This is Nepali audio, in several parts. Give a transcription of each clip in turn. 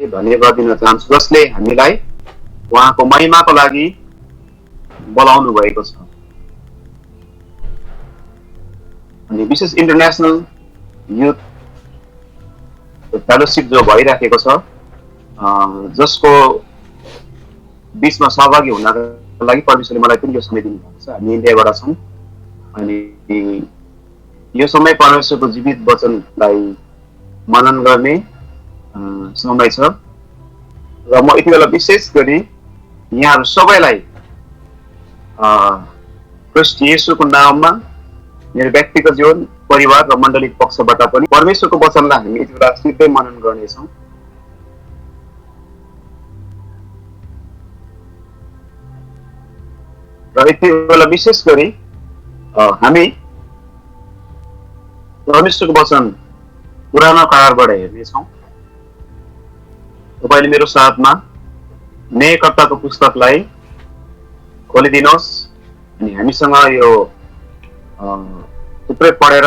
धन्यवाद दिन चाहन्छु जसले हामीलाई उहाँको महिमाको लागि बोलाउनु भएको छ। अनि विशेष इन्टरनेसनल युथ फेलोशिप जो भइराखेको छ, जसको बीचमा सहभागी हुनका लागि परमेश्वरले मलाई पनि यो समय दिनुभएको छ। हामी इन्डियाबाट छौँ अनि यो समय परमेश्वरको जीवित वचनलाई मनन गर्ने समय छ र म यति बेला विशेष गरी यहाँहरू सबैलाई ख्रीष्ट येशूको नाममा मेरो व्यक्तिगत जीवन, परिवार र मण्डलीको पक्षबाट पनि परमेश्वरको वचनलाई हामी यति बेला सिधै मनन गर्नेछौँ। र यति बेला विशेष गरी हामी परमेश्वरको वचन पुरानो करारबाट हेर्नेछौँ। तपाईँले मेरो साथमा न्यायकर्ताको पुस्तकलाई खोलिदिनुहोस् अनि हामीसँग यो थुप्रै पढेर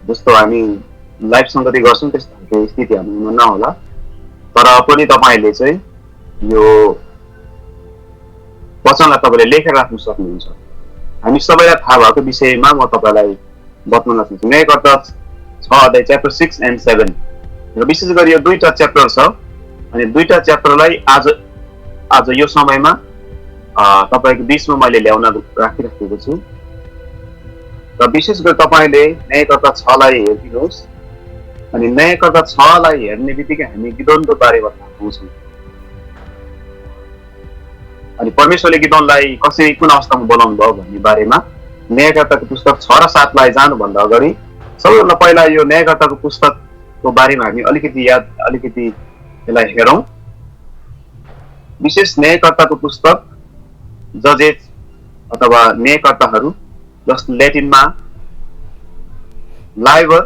जस्तो हामी लाइभ सङ्गति गर्छौँ त्यस्तो खालको स्थिति हामीमा नहोला, तर पनि तपाईँले चाहिँ यो वचनलाई तपाईँले लेखेर राख्न सक्नुहुन्छ। हामी सबैलाई थाहा भएको विषयमा म तपाईँलाई बताउन चाहन्छु। न्यायकर्ता 6 अध्याय च्याप्टर 6 and 7 र विशेष गरी यो दुईटा च्याप्टर छ अनि दुईटा च्याप्टरलाई आज यो समयमा तपाईँको बिचमा मैले ल्याउन राखिराखेको छु। र विशेष गरी तपाईँले न्यायकर्ता 6 लाई हेरिदिनुहोस् अनि न्यायकर्ता 6 लाई हेर्ने बित्तिकै हामी गिदोनको बारेमा थाहा पाउँछौँ। अनि परमेश्वरले गिदोनलाई कसरी कुन अवस्थामा बोलाउनु भयो भन्ने बारेमा न्यायकर्ताको पुस्तक 6 र 7 लाई जानुभन्दा अगाडि सबैभन्दा पहिला यो न्यायकर्ताको पुस्तकको बारेमा हामी अलिकति यसलाई हेरौँ। विशेष न्यायकर्ताको पुस्तक जजेस अथवा न्यायकर्ताहरू जस्तो ल्याटिनमा लाइबर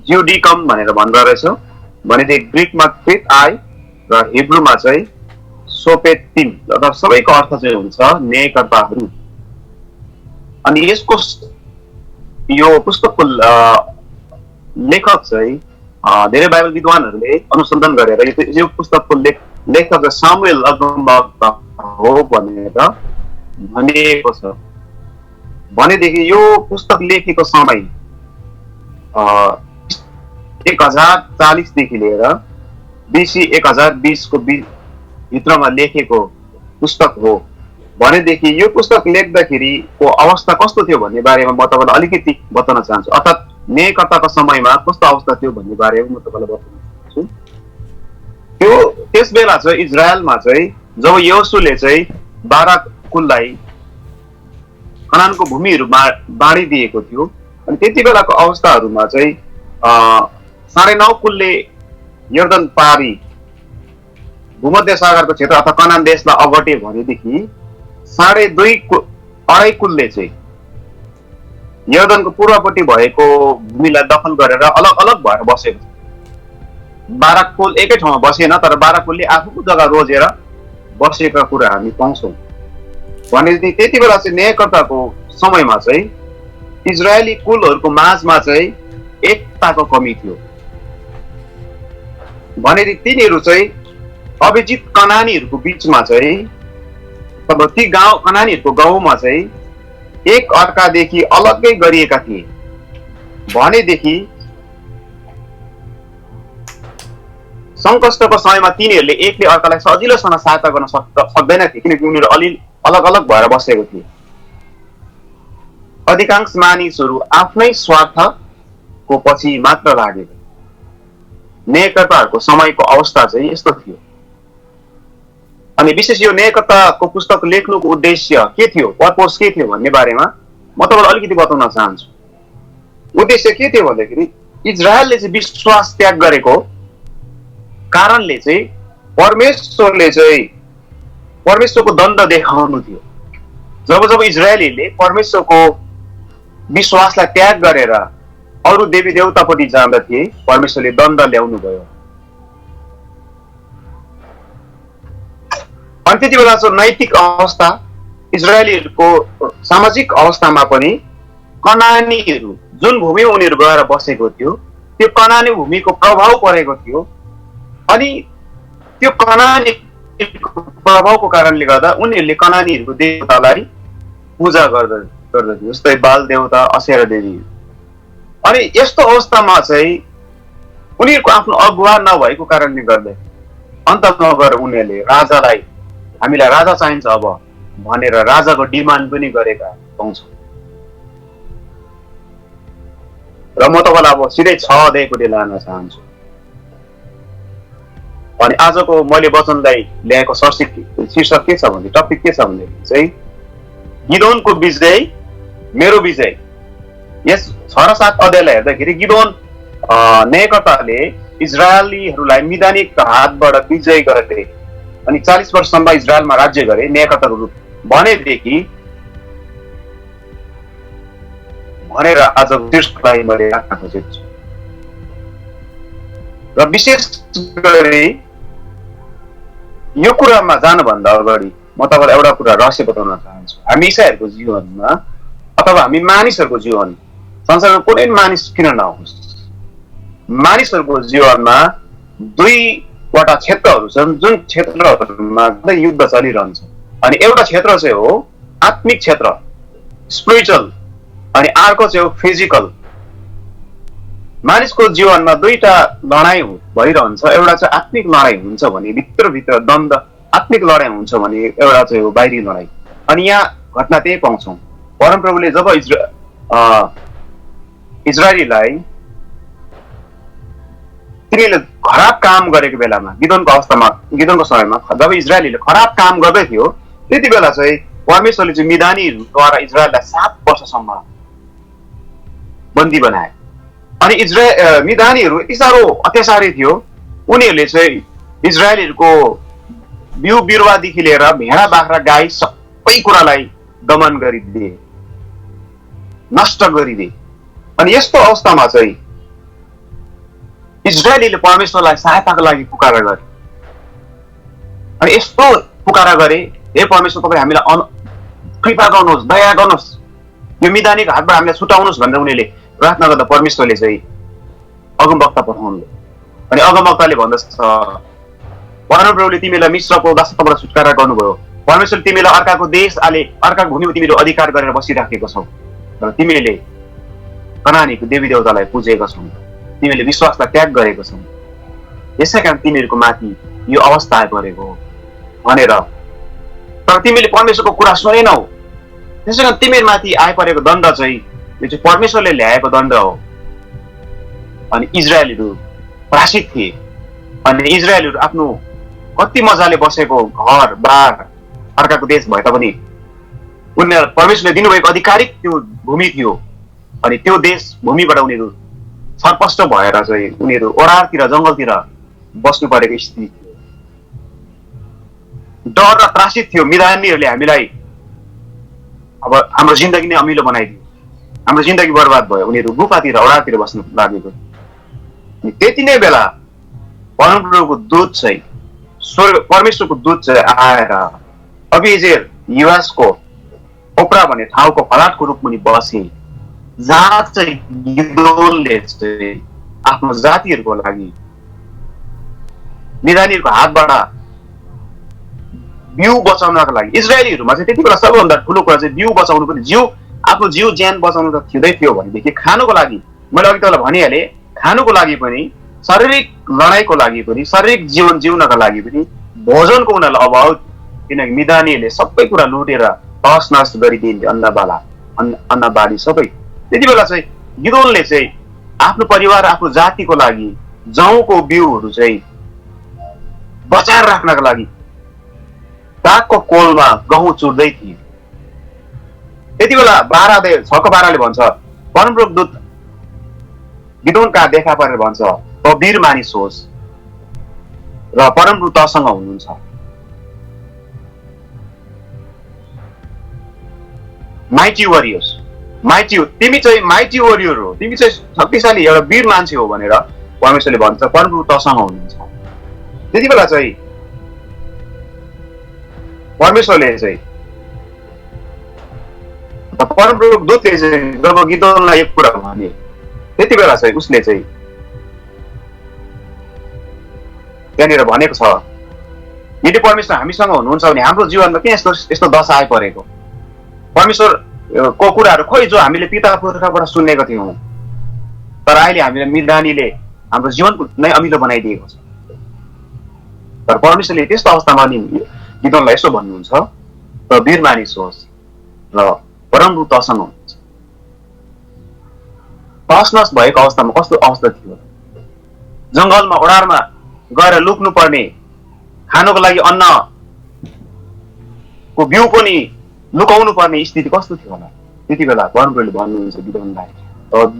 ज्युडिकम भनेर भन्दो रहेछ भनेदेखि ग्रिकमा क्रिट आई र हिब्रूमा चाहिँ सोपेटिम अथवा सबैको अर्थ चाहिँ हुन्छ न्यायकर्ताहरू। अनि यसको यो पुस्तकको लेखक चाहिँ धेरै बाइबल विद्वानहरूले अनुसन्धान गरेर यो पुस्तकको लेखक सामुएल अगमवक्ता हो भनेर भनिएको छ। भनेदेखि यो पुस्तक लेखेको समय 1040 देखि लिएर BC 1020 को भित्रमा लेखेको पुस्तक हो। भनेदेखि यो पुस्तक लेख्दाखेरिको अवस्था कस्तो थियो भन्ने बारेमा म तपाईँलाई अलिकति बताउन चाहन्छु, अर्थात् न्यायकर्ताको समयमा कस्तो अवस्था थियो भन्ने बारेमा म तपाईँलाई बताउन चाहन्छु। त्यो त्यस बेला चाहिँ इजरायलमा चाहिँ जब योसुले चाहिँ 12 कुललाई कनानको भूमिहरूमा बाँडिदिएको थियो अनि त्यति बेलाको अवस्थाहरूमा चाहिँ 9.5 कुलले यर्दन पारी भूमध्य सागरको क्षेत्र अथवा कनान देशलाई अगटे भनेदेखि 2.5 कुलले चाहिँ यर्दनको पूर्वपट्टि भएको भूमिलाई दखल गरेर अलग अलग भएर बसेको छ। 12 कुल एकै ठाउँमा बसेन, तर 12 कुलले आफूको जग्गा रोजेर बसेका कुरा हामी पाउँछौँ। भनेदेखि त्यति बेला चाहिँ न्यायकर्ताको समयमा चाहिँ इजरायली कुलहरूको माझमा चाहिँ एकताको कमी थियो। भनेदेखि तिनीहरू चाहिँ अभिजित कनानीहरूको बिचमा चाहिँ तब ती गाउँ कनानीहरूको गाउँमा चाहिँ एक अर्कादेखि अलग्गै गरिएका थिए। भनेदेखि सङ्कष्टको समयमा तिनीहरूले एकले अर्कालाई सजिलोसँग सहायता गर्न सक्दैन थिए किनकि उनीहरू अलग अलग भएर बसेको थिए। अधिकांश मानिसहरू आफ्नै स्वार्थको पछि मात्र लागेको। न्यायकर्ताहरूको समयको अवस्था चाहिँ यस्तो थियो। अनि विशेष यो न्यायकर्ताको पुस्तक लेख्नुको उद्देश्य के थियो, पर्पस के थियो भन्ने बारेमा म तपाईँलाई अलिकति बताउन चाहन्छु। उद्देश्य के थियो भन्दाखेरि इजरायलले चाहिँ विश्वास त्याग गरेको कारणले चाहिँ परमेश्वरले चाहिँ परमेश्वरको दण्ड देखाउनु थियो। जब जब इजरायलीले परमेश्वरको विश्वासलाई त्याग गरेर अरू देवी देवतापट्टि जाँदथे परमेश्वरले दण्ड ल्याउनु भयो। अनि त्यति बेला चाहिँ नैतिक अवस्था इजरायलीहरूको सामाजिक अवस्थामा पनि कनानीहरू जुन भूमिमा उनीहरू गएर बसेको थियो त्यो कनानी भूमिको प्रभाव परेको थियो अनि त्यो कनानी प्रभावको कारणले गर्दा उनीहरूले कनानीहरूको देवतालाई पूजा गर्दथे, जस्तै बाल देवता, असेरा देवी। अनि यस्तो अवस्थामा चाहिँ उनीहरूको आफ्नो अगुवा नभएको कारणले गर्दा अन्तमा गएर उनीहरूले राजालाई, हामीलाई राजा चाहिन्छ अब भनेर राजाको डिमान्ड पनि गरेका पाउँछौँ। र म तपाईँलाई अब सिधै 6 अध्यायपट्टि लान चाहन्छु। अनि आजको मैले वचनलाई ल्याएको शीर्षक के छ भने, टपिक के छ भनेदेखि चाहिँ गिदोनको विजय, मेरो विजय। यस 6 र 7 अध्यायलाई हेर्दाखेरि गिदोन न्यायकर्ताले इजरायलीहरूलाई मिदानीको हातबाट विजय गरे अनि 40 वर्षसम्म इजरायलमा राज्य गरे न्यायकर्ताको रूप भनेदेखि भनेर आज शीर्षकलाई मैले राख्न खोजेको छु। र विशेष गरी यो कुरामा जानुभन्दा अगाडि म तपाईँलाई एउटा कुरा रहस्य बताउन चाहन्छु। हामी ईसाईहरूको जीवनमा अथवा हामी मानिसहरूको जीवन, संसारको कुनै मानिस किन नहोस्, मानिसहरूको जीवनमा 2वटा क्षेत्रहरू छन् जुन क्षेत्रहरूमा युद्ध चलिरहन्छ। अनि एउटा क्षेत्र चाहिँ हो आत्मिक क्षेत्र, स्पिरिचुअल, अनि अर्को चाहिँ हो फिजिकल। मानिसको जीवनमा 2टा लडाइँ भइरहन्छ। एउटा चाहिँ आत्मिक लडाइँ हुन्छ भने भित्रभित्र द्वन्द, आत्मिक लडाइँ हुन्छ भने एउटा चाहिँ हो बाहिरी लडाइँ। अनि यहाँ घटना त्यही पाउँछौँ। परमप्रभुले जब इजरायलीलाई तिनीहरूले खराब काम गरेको बेलामा, गिदोनको समयमा जब इजरायलीले खराब काम गर्दै थियो त्यति बेला चाहिँ परमेश्वरले चाहिँ मिदानीहरूद्वारा इजरायललाई 7 वर्षसम्म बन्दी बनाए। अनि मिदानीहरू यति साह्रो अत्याचारी थियो, उनीहरूले चाहिँ इजरायलीहरूको बिउ बिरुवादेखि लिएर भेडा बाख्रा गाई सबै कुरालाई दमन गरिदिए, नष्ट गरिदिए। अनि यस्तो अवस्थामा चाहिँ इजरायलीले परमेश्वरलाई सहायताको लागि पुकारा गरे। अनि यस्तो पुकारा गरे, हे परमेश्वर तपाईँ हामीलाई कृपा गर्नुहोस्, दया गर्नुहोस्, यो मिदानीको हातबाट हामीलाई छुटाउनुहोस् भनेर उनीहरूले प्रार्थना गर्दा परमेश्वरले चाहिँ अगमवक्ता पठाउनु। अनि अगमवक्ताले भन्दछ परमप्रभुले तिमीलाई मिश्रको दासत्वबाट छुटकारा गर्नुभयो, परमेश्वरले तिमीलाई अर्काको देश अर्काको भूमिमा तिमीले अधिकार गरेर बसिराखेको छौ र तिमीले कनानीको देवी देवतालाई पुजेका छौ, तिमीले विश्वासलाई त्याग गरेको छौ, यसै कारण तिमीहरूको माथि यो अवस्था आइपरेको भनेर। तर तिमीले परमेश्वरको कुरा सुनेनौ, त्यसै कारण तिमीहरूमाथि आइपरेको दण्ड चाहिँ यो चाहिँ परमेश्वरले ल्याएको दण्ड हो। अनि इजरायलीहरू त्रासित थिए। अनि इजरायलीहरू आफ्नो कति मजाले बसेको घर बार अर्काको देश भए तापनि उनीहरू परमेश्वरले दिनुभएको आधिकारिक त्यो भूमि थियो। अनि त्यो देश भूमिबाट उनीहरू छरपष्ट भएर चाहिँ उनीहरू ओडारतिर जङ्गलतिर बस्नु परेको स्थिति थियो। डर र त्रासित थियो। मिदानीहरूले हामीलाई अब हाम्रो जिन्दगी नै अमिलो बनाइदियो, हाम्रो जिन्दगी बर्बाद भयो, उनीहरू गुफातिर ओडारतिर बस्नु लागेको। त्यति नै बेला परमप्रभुको दूत चाहिँ परमेश्वरको दूत चाहिँ आएर अभिजेर युवासको ओप्रा भन्ने ठाउँको फलाटको रूपमा बसे, जहाँ चाहिँ गिदोनले चाहिँ आफ्नो जातिहरूको लागि मिदानीहरूको हातबाट बिउ बचाउनको लागि, इजरायलीहरूमा चाहिँ त्यति बेला सबैभन्दा ठुलो कुरा चाहिँ बिउ बचाउनु पनि, आफ्नो जिउ ज्यान बचाउनु त थिँदै थियो भनेदेखि खानुको लागि, मैले अघि तपाईँलाई भनिहालेँ, खानुको लागि पनि, शारीरिक लडाइँको लागि पनि, शारीरिक जीवन जिउनका लागि पनि भोजनको उनीहरूलाई अभाव, किनकि मिदानीहरूले सबै कुरा लुटेर तहस नहस गरिदिन्थे, अन्नबाली सबै। त्यति बेला चाहिँ गिदोनले चाहिँ आफ्नो परिवार, आफ्नो जातिको लागि जौको बिउहरू चाहिँ बचाएर राख्नका लागि कागको कोलमा गहुँ चुर्दै थिए। त्यति बेला 6:12ले भन्छ, परमप्रभु दूत गिदोनका देखा परेर भन्छ, त वीर मानिस होस् र परमप्रभु तसँग हुनुहुन्छ। माइटी वरियर्स, तिमी चाहिँ माइटी वरियर हो, तिमी चाहिँ शक्तिशाली एउटा वीर मान्छे हो भनेर परमेश्वरले भन्छ, परमप्रभु तसँग हुनुहुन्छ। त्यति बेला चाहिँ परमेश्वरले चाहिँ परमप्रभु दूतले चाहिँ जब गिदोनलाई एक कुरा भने, त्यति बेला चाहिँ उसले चाहिँ त्यहाँनिर भनेको छ यदि परमेश्वर हामीसँग हुनुहुन्छ भने हाम्रो जीवनमा किन यस्तो यस्तो दशा आइपरेको? परमेश्वरको कुराहरू खोइ जो हामीले पिता पुर्खाबाट सुनेको थियौँ, तर अहिले हामीले मिदानीले हाम्रो जीवनको नै अमिलो बनाइदिएको छ। तर परमेश्वरले त्यस्तो अवस्थामा नि गिदोनलाई यसो भन्नुहुन्छ, त वीर मानिस होस् र परमप्रभु तसँग हुनुहुन्छ। तसनस भएको अवस्थामा कस्तो अवस्था थियो? जङ्गलमा ओडारमा गएर लुक्नु पर्ने, खानुको लागि अन्नको बिउ पनि लुकाउनु पर्ने स्थिति कस्तो थियो होला? त्यति बेला परमप्रभुले भन्नुहुन्छ गिदोनलाई,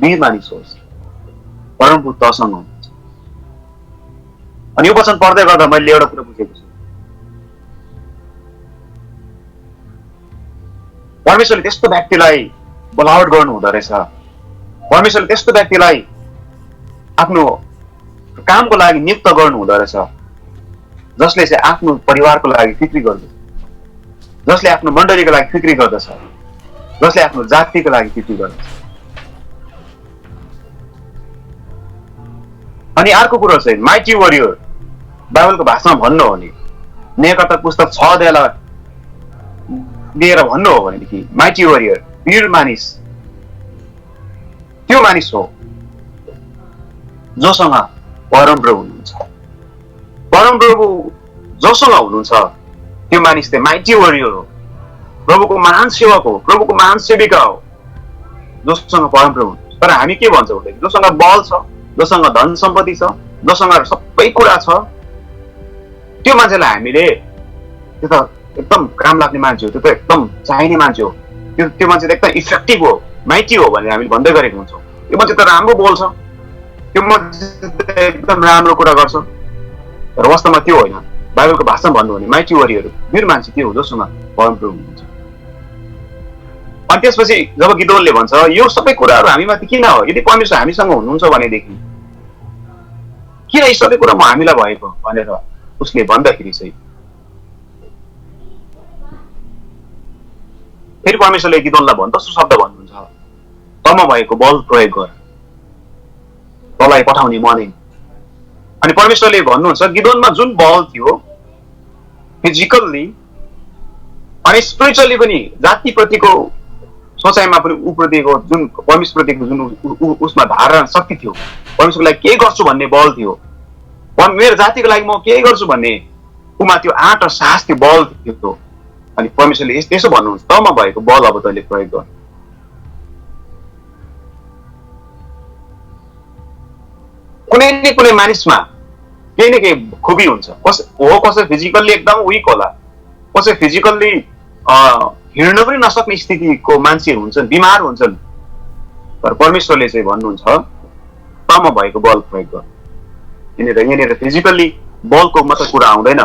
वीर मानिस होस्, परमप्रभु तसँग हुनुहुन्छ। अनि यो वचन पढ्दै गर्दा मैले एउटा कुरा बुझेको छु, परमेश्वरले त्यस्तो व्यक्तिलाई बोलावट गर्नु हुँदो रहेछ। परमेश्वरले त्यस्तो व्यक्तिलाई आफ्नो कामको लागि नियुक्त गर्नु हुँदो रहेछ, जसले चाहिँ आफ्नो परिवारको लागि फिक्री गर्दछ, जसले आफ्नो मण्डलीको लागि फिक्री गर्दछ, जसले आफ्नो जातिको लागि फिक्री गर्दछ। अनि अर्को कुरो चाहिँ माइटी वरियर, बाइबलको भाषामा भन्नु हो भने न्यायकर्ता पुस्तक 6 अध्यायलाई लिएर भन्नु हो भनेदेखि माइटी वरियर, वीर मानिस, त्यो मानिस हो जोसँग परमप्रभु हुनुहुन्छ। परमप्रभु जोसँग हुनुहुन्छ त्यो मानिस चाहिँ माइटी वरियर हो, प्रभुको महान सेवक हो, प्रभुको महान सेविका हो, जोसँग परमप्रभु हुनुहुन्छ। तर हामी के भन्छौँ भन्दाखेरि जोसँग बल छ, जोसँग धन सम्पत्ति छ, जोसँग सबै कुरा छ, त्यो मान्छेलाई हामीले त्यो त एकदम काम लाग्ने मान्छे हो, त्यो त एकदम चाहिने मान्छे हो, त्यो मान्छे त एकदम इफेक्टिभ हो, माइटी हो भनेर हामीले भन्दै गरेको हुन्छौँ। त्यो मान्छे त राम्रो बोल्छ, त्यो मान्छे त एकदम राम्रो कुरा गर्छ, तर वास्तवमा त्यो होइन। बाइबलको भाषामा भन्नु भने माइटी वरियर, वीर मान्छे त्यो हो जोसँग परमप्रभु हुनुहुन्छ। अनि त्यसपछि जब गिदोनले भन्छ यो सबै कुराहरू हामीमाथि किन हो? यदि परमेश्वर हामीसँग हुनुहुन्छ भनेदेखि किन यी सबै कुरा म हामीलाई भएको भनेर उसले भन्दाखेरि चाहिँ फेरि परमेश्वरले गिदोनलाई दोस्रो शब्द भन्नुहुन्छ, तँमा भएको बल प्रयोग गर, तँलाई पठाउने म नै। अनि परमेश्वरले भन्नुहुन्छ गिदोनमा जुन बल थियो फिजिकल्ली अनि स्पिरिचुअली पनि, जातिप्रतिको सोचाइमा पनि उप्रतिको जुन परमेश्वरप्रतिको जुन उसमा धारणा शक्ति थियो, परमेश्वरलाई केही गर्छु भन्ने बल थियो, मेरो जातिको लागि म केही गर्छु भन्ने उमा त्यो आँट र साहस थियो, बल थियो। अनि परमेश्वरले यसो भन्नुहुन्छ, तँमा भएको बल अब तैँले प्रयोग गर। कुनै न कुनै मानिसमा केही न केही खुबी हुन्छ, कसै फिजिकल्ली एकदम विक होला, कसै फिजिकल्ली हिँड्न पनि नसक्ने स्थितिको मान्छेहरू हुन्छन्, बिमार हुन्छन्, तर परमेश्वरले चाहिँ भन्नुहुन्छ तँमा भएको बल प्रयोग गर। यहाँनिर फिजिकल्ली बलको मात्र कुरा आउँदैन,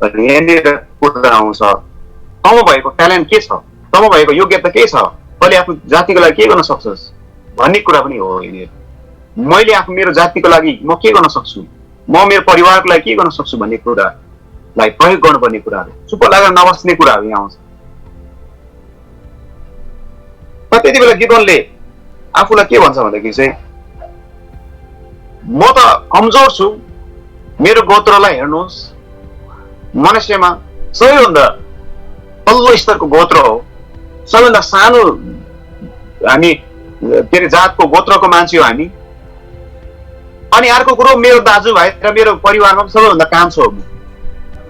यहाँनिर कुरा आउँछ तँमा भएको ट्यालेन्ट के छ, तँमा भएको योग्यता के छ, तैँले आफ्नो जातिको लागि के गर्न सक्छस् भन्ने कुरा पनि हो। यहाँनिर मैले आफ्नो मेरो जातिको लागि म के गर्न सक्छु, म मेरो परिवारको लागि के गर्न सक्छु भन्ने कुरालाई प्रयोग गर्नुपर्ने कुराहरू, चुप लागेर नबस्ने कुराहरू यहाँ आउँछ। त्यति बेला गिदोनले आफूलाई के भन्छ भन्दाखेरि चाहिँ म त कमजोर छु, मेरो गोत्रलाई हेर्नुहोस्, मनुष्यमा सबैभन्दा तल्लो स्तरको गोत्र हो, सबैभन्दा सानो हामी के अरे जातको गोत्रको मान्छे हो हामी। अनि अर्को कुरो मेरो दाजुभाइ र मेरो परिवारमा सबैभन्दा काम छ।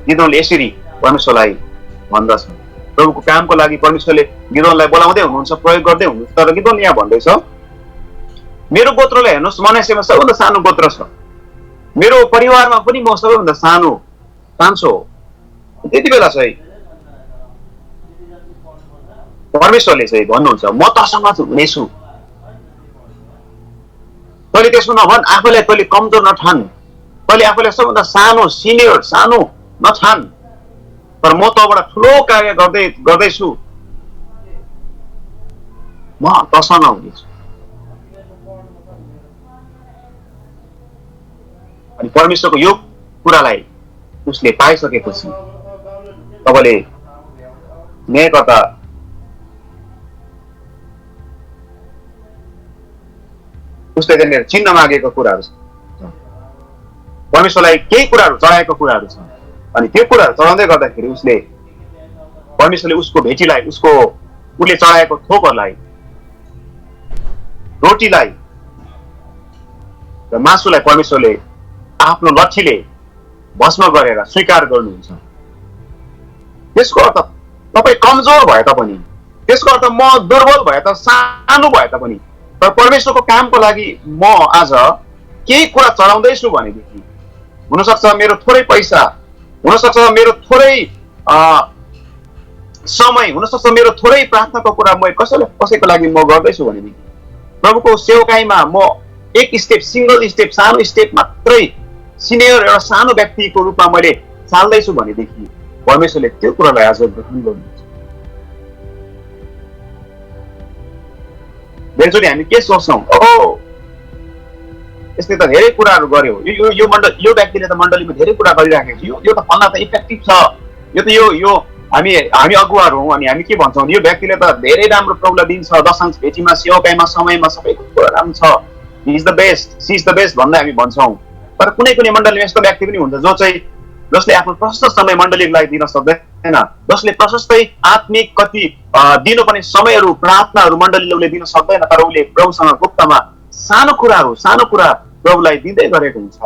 गिदोनले यसरी परमेश्वरलाई भन्दछ, प्रभुको कामको लागि परमेश्वरले गिदोनलाई बोलाउँदै हुनुहुन्छ, प्रयोग गर्दै हुनुहुन्छ। तर गिदोन यहाँ भन्दैछ मेरो गोत्रलाई हेर्नुहोस्, मनुष्यमा सबैभन्दा सानो गोत्र छ, मेरो परिवारमा पनि म सबैभन्दा सानो कान्छो हो। त्यति बेला चाहिँ परमेश्वरले चाहिँ भन्नुहुन्छ म तसँग हुनेछु, तैँले त्यसो नभन्, आफूलाई तैँले कमजोर नठान, तैँले आफूलाई सबैभन्दा सानो सिनियर सानो नठान, तर म तँबाट ठुलो कार्य गर्दैछु, म तसँग हुनेछु। अनि परमेश्वरको यो कुरालाई उसले पाइसकेपछि तपाईँले न्यायकर्ता उसले त्यहाँनिर चिन्ह मागेको कुराहरू छ। परमेश्वरलाई केही कुराहरू चढाएको कुराहरू छ। अनि त्यो कुराहरू चढाउँदै गर्दाखेरि उसले परमेश्वरले उसको भेटीलाई उसले चढाएको थोकहरूलाई, रोटीलाई र मासुलाई परमेश्वरले आफ्नो लट्ठीले भस्म गरेर स्वीकार गर्नुहुन्छ। त्यसको अर्थ तपाईँ कमजोर भए तापनि, त्यसको अर्थ म दुर्बल भए त, सानो भए तापनि, तर परमेश्वरको कामको लागि म आज केही कुरा चढाउँदैछु भनेदेखि हुनसक्छ मेरो थोरै पैसा, हुनसक्छ मेरो थोरै समय, हुनसक्छ मेरो थोरै प्रार्थनाको कुरा म कसैको लागि म गर्दैछु भनेदेखि प्रभुको सेवकाईमा म एक स्टेप, सिंगल स्टेप, सानो स्टेप मात्रै, सिनियर एउटा सानो व्यक्तिको रूपमा मैले चाल्दैछु भनेदेखि परमेश्वरले त्यो कुरालाई आज ग्रहण गर्नुहुन्छ। धेरैचोटि हामी के सोच्छौँ, ओहो यसले त धेरै कुराहरू गर्यो, यो व्यक्तिले त मण्डलीमा धेरै कुरा गरिराखेको छ, यो त फल्ना त इफेक्टिभ छ, यो त यो हामी अगुवाहरू हौँ अनि हामी के भन्छौँ, यो व्यक्तिले त धेरै राम्रो प्रभुलाई दिन्छ, दशांश भेटीमा, सेवकाईमा, समयमा सबै कुरा राम्रो छ, he is the best, she is the best भन्दै हामी भन्छौँ। तर कुनै कुनै मण्डलीमा यस्तो व्यक्ति पनि हुन्छ जसले आफ्नो प्रशस्त समय मण्डलीको लागि दिन सक्दैन, जसले प्रशस्तै आत्मिक कति दिनुपर्ने समयहरू, प्रार्थनाहरू मण्डलीले उसले दिन सक्दैन, तर उसले प्रभुसँग गुप्तमा सानो कुरा प्रभुलाई दिँदै गरेको हुन्छ।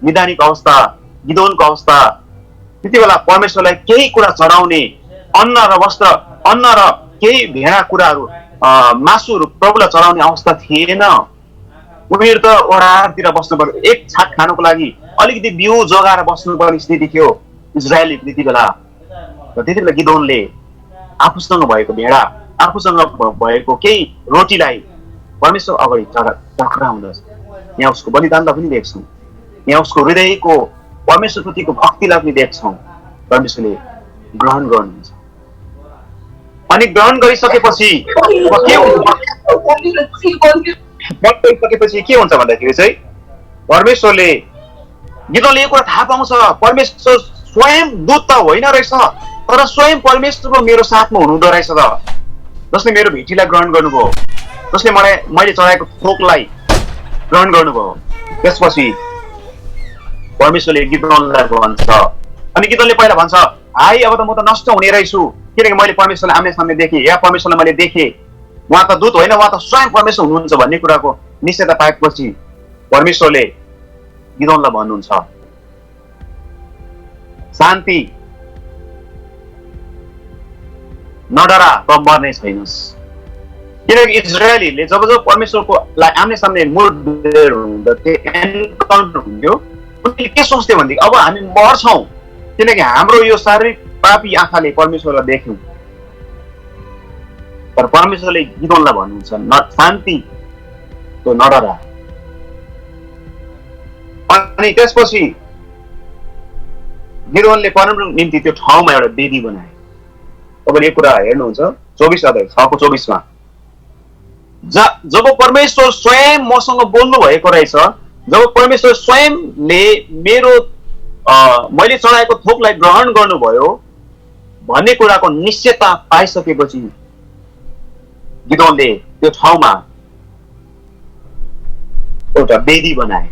निदानिक अवस्था, गिदोनको अवस्था, त्यति बेला परमेश्वरलाई केही कुरा चढाउने, अन्न र वस्त्र, अन्न र केही भेडा कुराहरू, मासुहरू प्रभुलाई चढाउने अवस्था थिएन। उनीहरू त ओडारतिर बस्नु पर्यो, एक छाक खानुको लागि अलिकति बिउ जोगाएर बस्नुपर्ने स्थिति थियो इजरायली त्यति बेला। र त्यति बेला गिदोनले आफूसँग भएको भेडा, आफूसँग भएको केही रोटीलाई परमेश्वर अगाडि टक्राउँदछ। यहाँ उसको बलिदानलाई पनि देख्छौँ, यहाँ उसको हृदयको परमेश्वरप्रतिको भक्तिलाई पनि देख्छौँ। परमेश्वरले ग्रहण गर्नुहुन्छ। अनि ग्रहण गरिसकेपछि के हुन्छ भन्दाखेरि चाहिँ परमेश्वरले, गिदोनले यो कुरा थाहा पाउँछ, परमेश्वर स्वयं दूत त होइन रहेछ, तर स्वयं परमेश्वर मेरो साथमा हुनुहुँदो रहेछ त, जसले मेरो भेटीलाई ग्रहण गर्नुभयो, जसले मैले चढाएको थोकलाई ग्रहण गर्नुभयो। त्यसपछि परमेश्वरले गिदोनलाई भन्छ, अनि गिदोनले पहिला भन्छ, हाय अब त म त नष्ट हुने रहेछु, किनकि मैले परमेश्वरलाई आम्ने सामने देखेँ, या परमेश्वरलाई मैले देखेँ, उहाँ त दूत होइन, उहाँ त स्वयं परमेश्वर हुनुहुन्छ भन्ने कुराको निश्चयता पाएपछि परमेश्वरले गिदोनलाई भन्नुहुन्छ, शान्ति, नडरा, त मर्ने छैनस्। किनकि इजरायलीले जब परमेश्वरको आम्ने सामने एनकाउन्टर हुन्थ्यो, उनीहरूले के सोच्थ्यो भनेदेखि अब हामी मर्छौँ, किनकि हाम्रो यो शारीरिक पापी आँखाले परमेश्वरलाई देख्यौँ। तर परमेश्वरले गिदोनलाई भन्नुहुन्छ, शान्ति, त्यो नडरा। अनि त्यसपछि गिदोनले परमेश्वरको निम्ति त्यो ठाउँमा एउटा वेदी बनाए। तपाईँले यो कुरा हेर्नुहुन्छ 24 अध्याय 6:24 मा, जब परमेश्वर स्वयं मसँग बोल्नु भएको रहेछ, जब परमेश्वर स्वयंले मैले चढाएको थोकलाई ग्रहण गर्नुभयो भन्ने कुराको निश्चयता पाइसकेपछि गिदोनले त्यो ठाउँमा एउटा वेदी बनाए।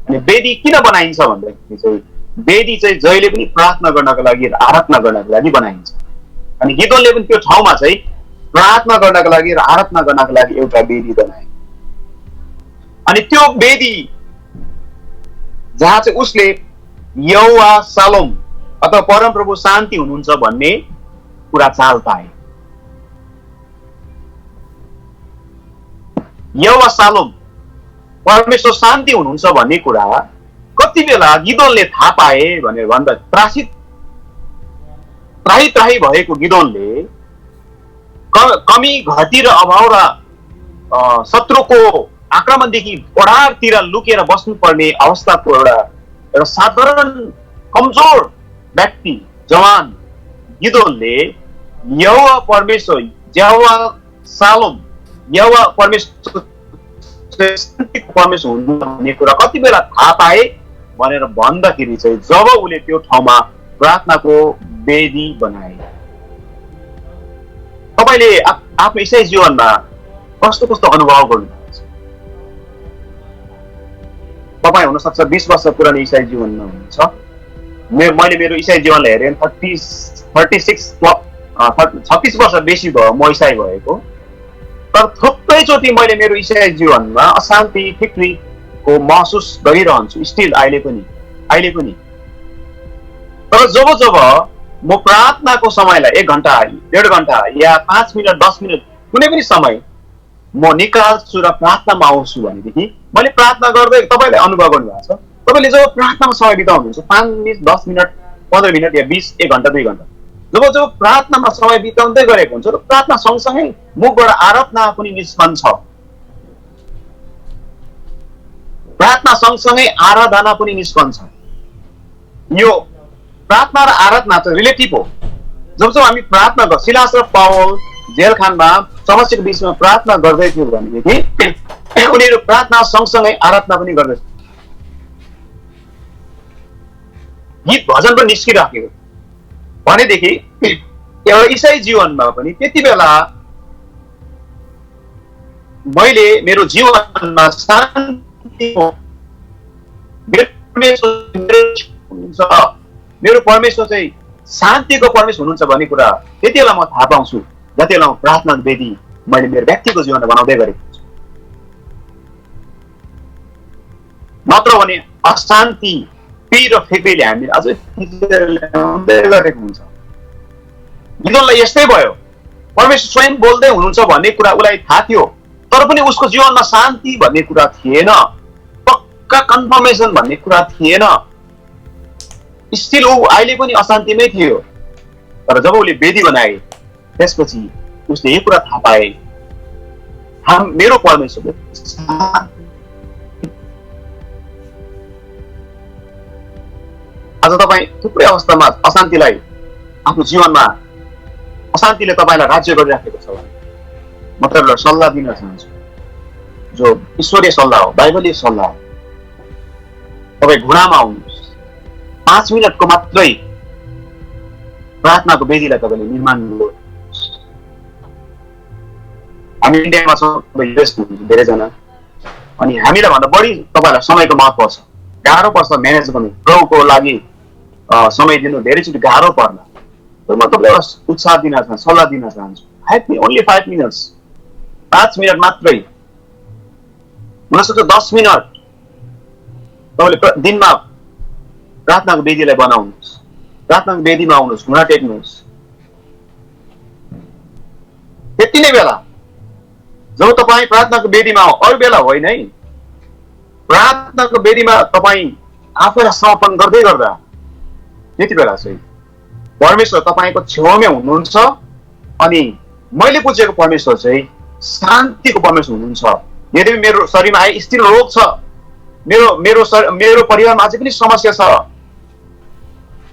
अनि वेदी किन बनाइन्छ भन्दाखेरि चाहिँ वेदी चाहिँ जहिले पनि प्रार्थना गर्नको लागि, आराधना गर्नको लागि बनाइन्छ। अनि गिदोनले पनि त्यो ठाउँमा चाहिँ प्रार्थना गर्नको लागि र आराधना गर्नको लागि एउटा वेदी बनाए। अनि त्यो वेदी जहाँ चाहिँ उसले यहोवा शालोम अथवा परमप्रभु शान्ति हुनुहुन्छ भन्ने कुरा चाल पाए। यहोवा शालोम, परमेश्वर शान्ति हुनुहुन्छ भन्ने कुरा कति बेला गिदोनले थाहा पाए भनेर भन्दा त्राही भएको गिदोनले कमी, घटी र अभाव र शत्रुको आक्रमणदेखि पढारतिर लुकेर बस्नुपर्ने अवस्थाको एउटा साधारण कमजोर व्यक्ति, जवान गिदोनले यहोवा परमेश्वर, यहोवा शालोम, यहोवा परमेश्वर हुनु भन्ने कुरा कति बेला थाहा पाए भनेर भन्दाखेरि चाहिँ जब उसले त्यो ठाउँमा प्रार्थनाको वेदी बनाए। तपाईले आफ्नो ईसाई जीवनमा कस्तो कस्तो अनुभव गर्नुहुन्छ? तपाईँ हुनसक्छ 20 वर्ष पुरानो इसाई जीवनमा हुनुहुन्छ। मैले मेरो इसाई जीवनलाई हेरेँ 36 वर्ष बेसी भयो म इसाई भएको। तर थुप्रैचोटि मैले मेरो इसाई जीवनमा अशान्ति फिक्रीको महसुस गरिरहन्छु स्टिल अहिले पनि। तर जब म प्रार्थनाको समयलाई 1 घण्टा 1.5 घण्टा या 5 मिनट 10 मिनट कुनै पनि समय म निकाल्छु र प्रार्थनामा आउँछु भनेदेखि मैले प्रार्थना गर्दै तपाईँले अनुभव गर्नुभएको छ। तपाईँले जब प्रार्थनामा समय बिताउनुहुन्छ 5 मिनट 10 मिनट 15 मिनट या 20 1 घण्टा 2 घण्टा जब प्रार्थनामा समय बिताउँदै गरेको हुन्छ र प्रार्थना सँगसँगै मुखबाट आराधना पनि निस्कन्छ। प्रार्थना सँगसँगै आराधना पनि निस्कन्छ। यो प्रार्थना र आराधना चाहिँ रिलेटिभ हो। जब हामी प्रार्थना गर्छ, सिलास र पावल जेलखानमा समस्याको बीचमा प्रार्थना गर्दै थियो भनेदेखि उनीहरू प्रार्थना सँगसँगै आराधना पनि गर्दछ। गीत भजन पनि निस्किराखेको भनेदेखि एउटा इसाई जीवनमा पनि त्यति बेला मैले मेरो जीवनमा शान्ति मेरो परमेश्वर चाहिँ शान्तिको परमेश्वर हुनुहुन्छ भन्ने कुरा त्यति बेला म थाहा पाउँछु जति बेला म प्रार्थना वेदी मैले मेरो व्यक्तिगत जीवनमा बनाउँदै गरेको छु। नत्र भने अशान्ति पीर र फिक्रीले हामीले अझै गरेको हुन्छ। गिदोनलाई यस्तै भयो, परमेश्वर स्वयं बोल्दै हुनुहुन्छ भन्ने कुरा उसलाई थाहा थियो, तर पनि उसको जीवनमा शान्ति भन्ने कुरा थिएन, पक्का कन्फर्मेसन भन्ने कुरा थिएन। स्टिल ऊ अहिले पनि अशान्तिमै थियो। तर जब उसले वेदी बनाए त्यसपछि उसले यो कुरा थाहा पाए, मेरो परमेश्वरले आज तपाईँ थुप्रै अवस्थामा अशान्तिलाई आफ्नो जीवनमा अशान्तिले तपाईँलाई राज्य गरिराखेको छ भने म तपाईँलाई सल्लाह दिन चाहन्छु, जो ईश्वरीय सल्लाह हो, बाइबलीय सल्लाह हो। तपाईँ घुँडामा आउनुहोस्, 5 मिनटको मात्रै प्रार्थनाको वेदीलाई तपाईँले निर्माण गर्नुहोस्। हामी इन्डियामा छौँ, युएस हुनुहुन्छ धेरैजना, अनि हामीलाई भन्दा बढी तपाईँलाई समयको महत्त्व छ। गाह्रो पर्छ म्यानेज गर्नु, प्रभुको लागि समय दिनु धेरैचोटि गाह्रो पर्ला। तर म तपाईँलाई एउटा उत्साह दिन चाहन्छु, सल्लाह दिन चाहन्छु। ओन्ली 5 मिनट्स, 5 मिनट मात्रै, हुनसक्छ 10 मिनट तपाईँले दिनमा प्रार्थनाको वेदीलाई बनाउनुहोस्, प्रार्थनाको वेदीमा आउनुहोस्, घुँडा टेक्नुहोस्। त्यति नै बेला जब तपाईँ प्रार्थनाको वेदीमा अरू बेला होइन है, प्रार्थनाको वेदीमा तपाईँ आफैलाई समर्पण गर्दै गर्दा त्यति बेला चाहिँ परमेश्वर तपाईँको छेउमै हुनुहुन्छ। अनि मैले बुझेको परमेश्वर चाहिँ शान्तिको परमेश्वर हुनुहुन्छ। यदि मेरो शरीरमा आए स्थिर रोग छ, मेरो परिवारमा अझै पनि समस्या छ,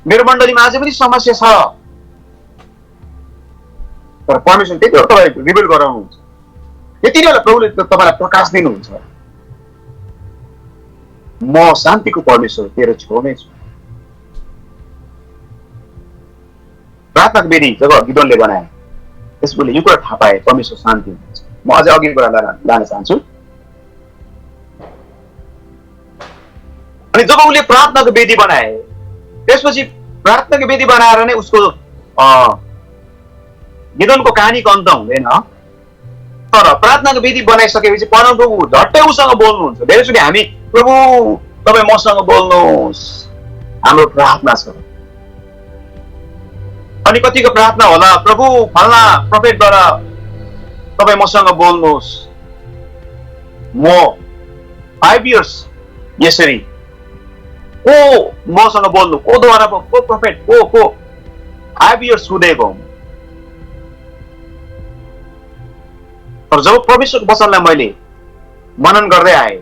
मेरो मण्डलीमा अझै पनि समस्या छ, तर परमेश्वर त्यति बेला तपाईँलाई रिभिल गराउनुहुन्छ। त्यति बेला प्रभुले तपाईँलाई प्रकाश दिनुहुन्छ, म शान्तिको परमेश्वर तेरो छेउमै छु। प्रार्थनाको वेदी जब गिदोनले बनाए त्यसले यो कुरा थाहा पाए परमेश्वर शान्ति हुनुहुन्छ। म अझै अघि कुरा लान चाहन्छु। अनि जब उसले प्रार्थनाको वेदी बनाए त्यसपछि प्रार्थनाको वेदी बनाएर नै उसको गिदोनको कहानीको अन्त हुँदैन। तर प्रार्थनाको वेदी बनाइसकेपछि परमप्रभु झट्टै उसँग बोल्नुहुन्छ। धेरैचोटि हामी प्रभु तपाईँ मसँग बोल्नुहोस्, हाम्रो प्रार्थना छ। अनि कतिको प्रार्थना होला, प्रभु फल्ना प्रोफेटद्वारा तपाईँ मसँग बोल्नुहोस्। म 5 इयर्स यसरी को मसँग बोल्नु, कोद्वारा, को प्रोफेट, को 5 इयर्स कुदेको। तर जब परमेश्वरको वचनलाई मैले मनन गर्दै आएँ,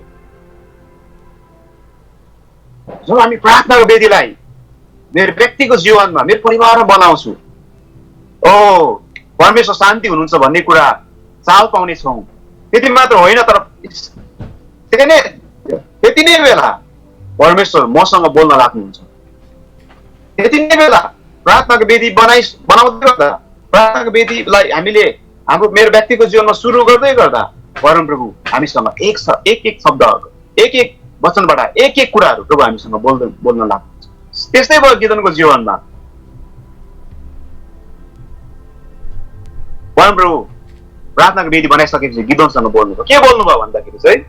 जब हामी प्रार्थनाको वेदीलाई मेरो व्यक्तिगत जीवनमा मेरो परिवारमा बनाउँछु, परमेश्वर शान्ति हुनुहुन्छ भन्ने कुरा चाल पाउने छौँ। त्यति मात्र होइन, तर त्यति नै बेला परमेश्वर मसँग बोल्न लाग्नुहुन्छ। त्यति नै बेला प्रार्थनाको वेदी बनाउँदै गर्दा, प्रार्थनाको वेदीलाई हामीले मेरो व्यक्तिगत जीवनमा सुरु गर्दै गर्दा परमप्रभु हामीसँग एक शब्द, एक वचनबाट एक एक कुराहरू प्रभु हामीसँग बोल्न लाग्छ। त्यस्तै भयो गिदोनको जीवनमा। परमप्रभु प्रार्थनाको वेदी बनाइसकेपछि गिदोनसँग बोल्नुभयो। के बोल्नुभयो भन्दाखेरि चाहिँ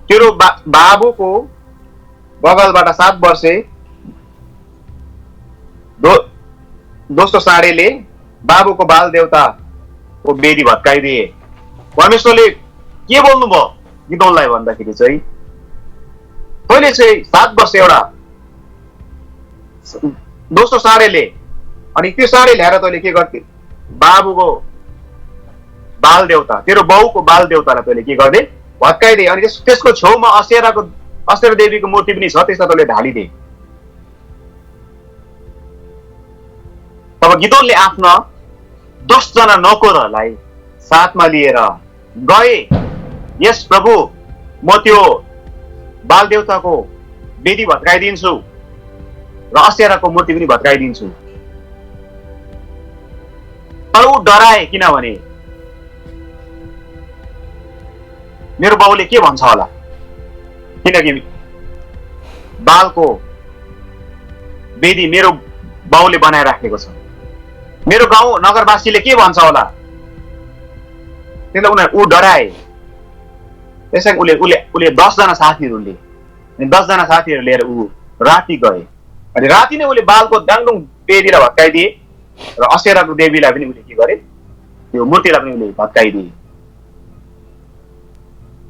तेरो बाबुको बगलबाट 7 वर्षे दोस्रो साँडेले बाबुको बाल देवताको वेदी भत्काइदिए। परमेश्वरले के बोल्नुभयो गिदोनलाई भन्दाखेरि चाहिँ तैँले चाहिँ 7 वर्ष एउटा दोस्रो साँडेले, अनि त्यो साँडे ल्याएर तैँले के गर्थे, बाबुको बाल देवता, तेरो बाउको बाल देवतालाई तैँले के गर्दे, भत्काइदिए। अनि त्यसको छेउमा असेरा देवीको मूर्ति पनि छ, त्यसलाई तैँले ढालिदिए। तब गिदोनले आफ्ना 10 जना नोकरहरूलाई साथमा लिएर गए। यस प्रभु, म त्यो बाल देवताको वेदी भत्काइदिन्छु र असेराको मूर्ति पनि भत्काइदिन्छु। तर ऊ डराए, किनभने मेरो बाउले के भन्छ होला, किनकि बालको वेदी मेरो बाउले बनाइराखेको छ। मेरो गाउँ नगरवासीले के भन्छ होला, त्यसले ऊ डराए। त्यसैले उसले 10 जना साथीहरू लिए, अनि 10 जना साथीहरू लिएर ऊ राति गए। अनि राति नै उसले बालको डाङडुङ वेदीलाई भत्काइदिए र असेराको देवीलाई पनि उसले के गरे, त्यो मूर्तिलाई पनि उसले भत्काइदिए।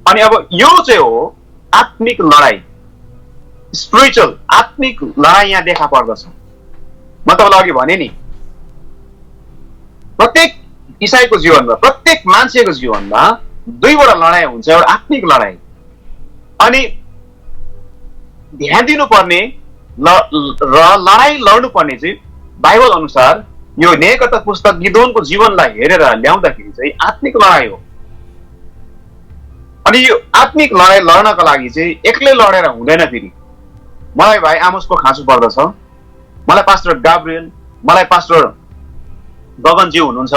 अनि अब यो चाहिँ हो आत्मिक लडाई, स्पिरिचुअल आत्मिक लडाई यहाँ देखा पर्दछ। म तपाईँलाई अघि भने नि, प्रत्येक इसाईको जीवनमा, प्रत्येक मान्छेको जीवनमा दुईवटा लडाई हुन्छ। एउटा आत्मिक लडाई, अनि ध्यान दिनुपर्ने र लडाई लड्नुपर्ने चाहिँ बाइबल अनुसार यो न्यायकर्ता पुस्तक गिदोनको जीवनलाई हेरेर ल्याउँदाखेरि चाहिँ आत्मिक लडाई हो। अनि यो आत्मिक लडाई लड्नका लागि चाहिँ एक्लै लडेर हुँदैन। फेरि मलाई भाइ आमोसको खाँचो पर्दछ, मलाई पास्टर गाब्रियल, मलाई पास्टर गगनज्यू हुनुहुन्छ,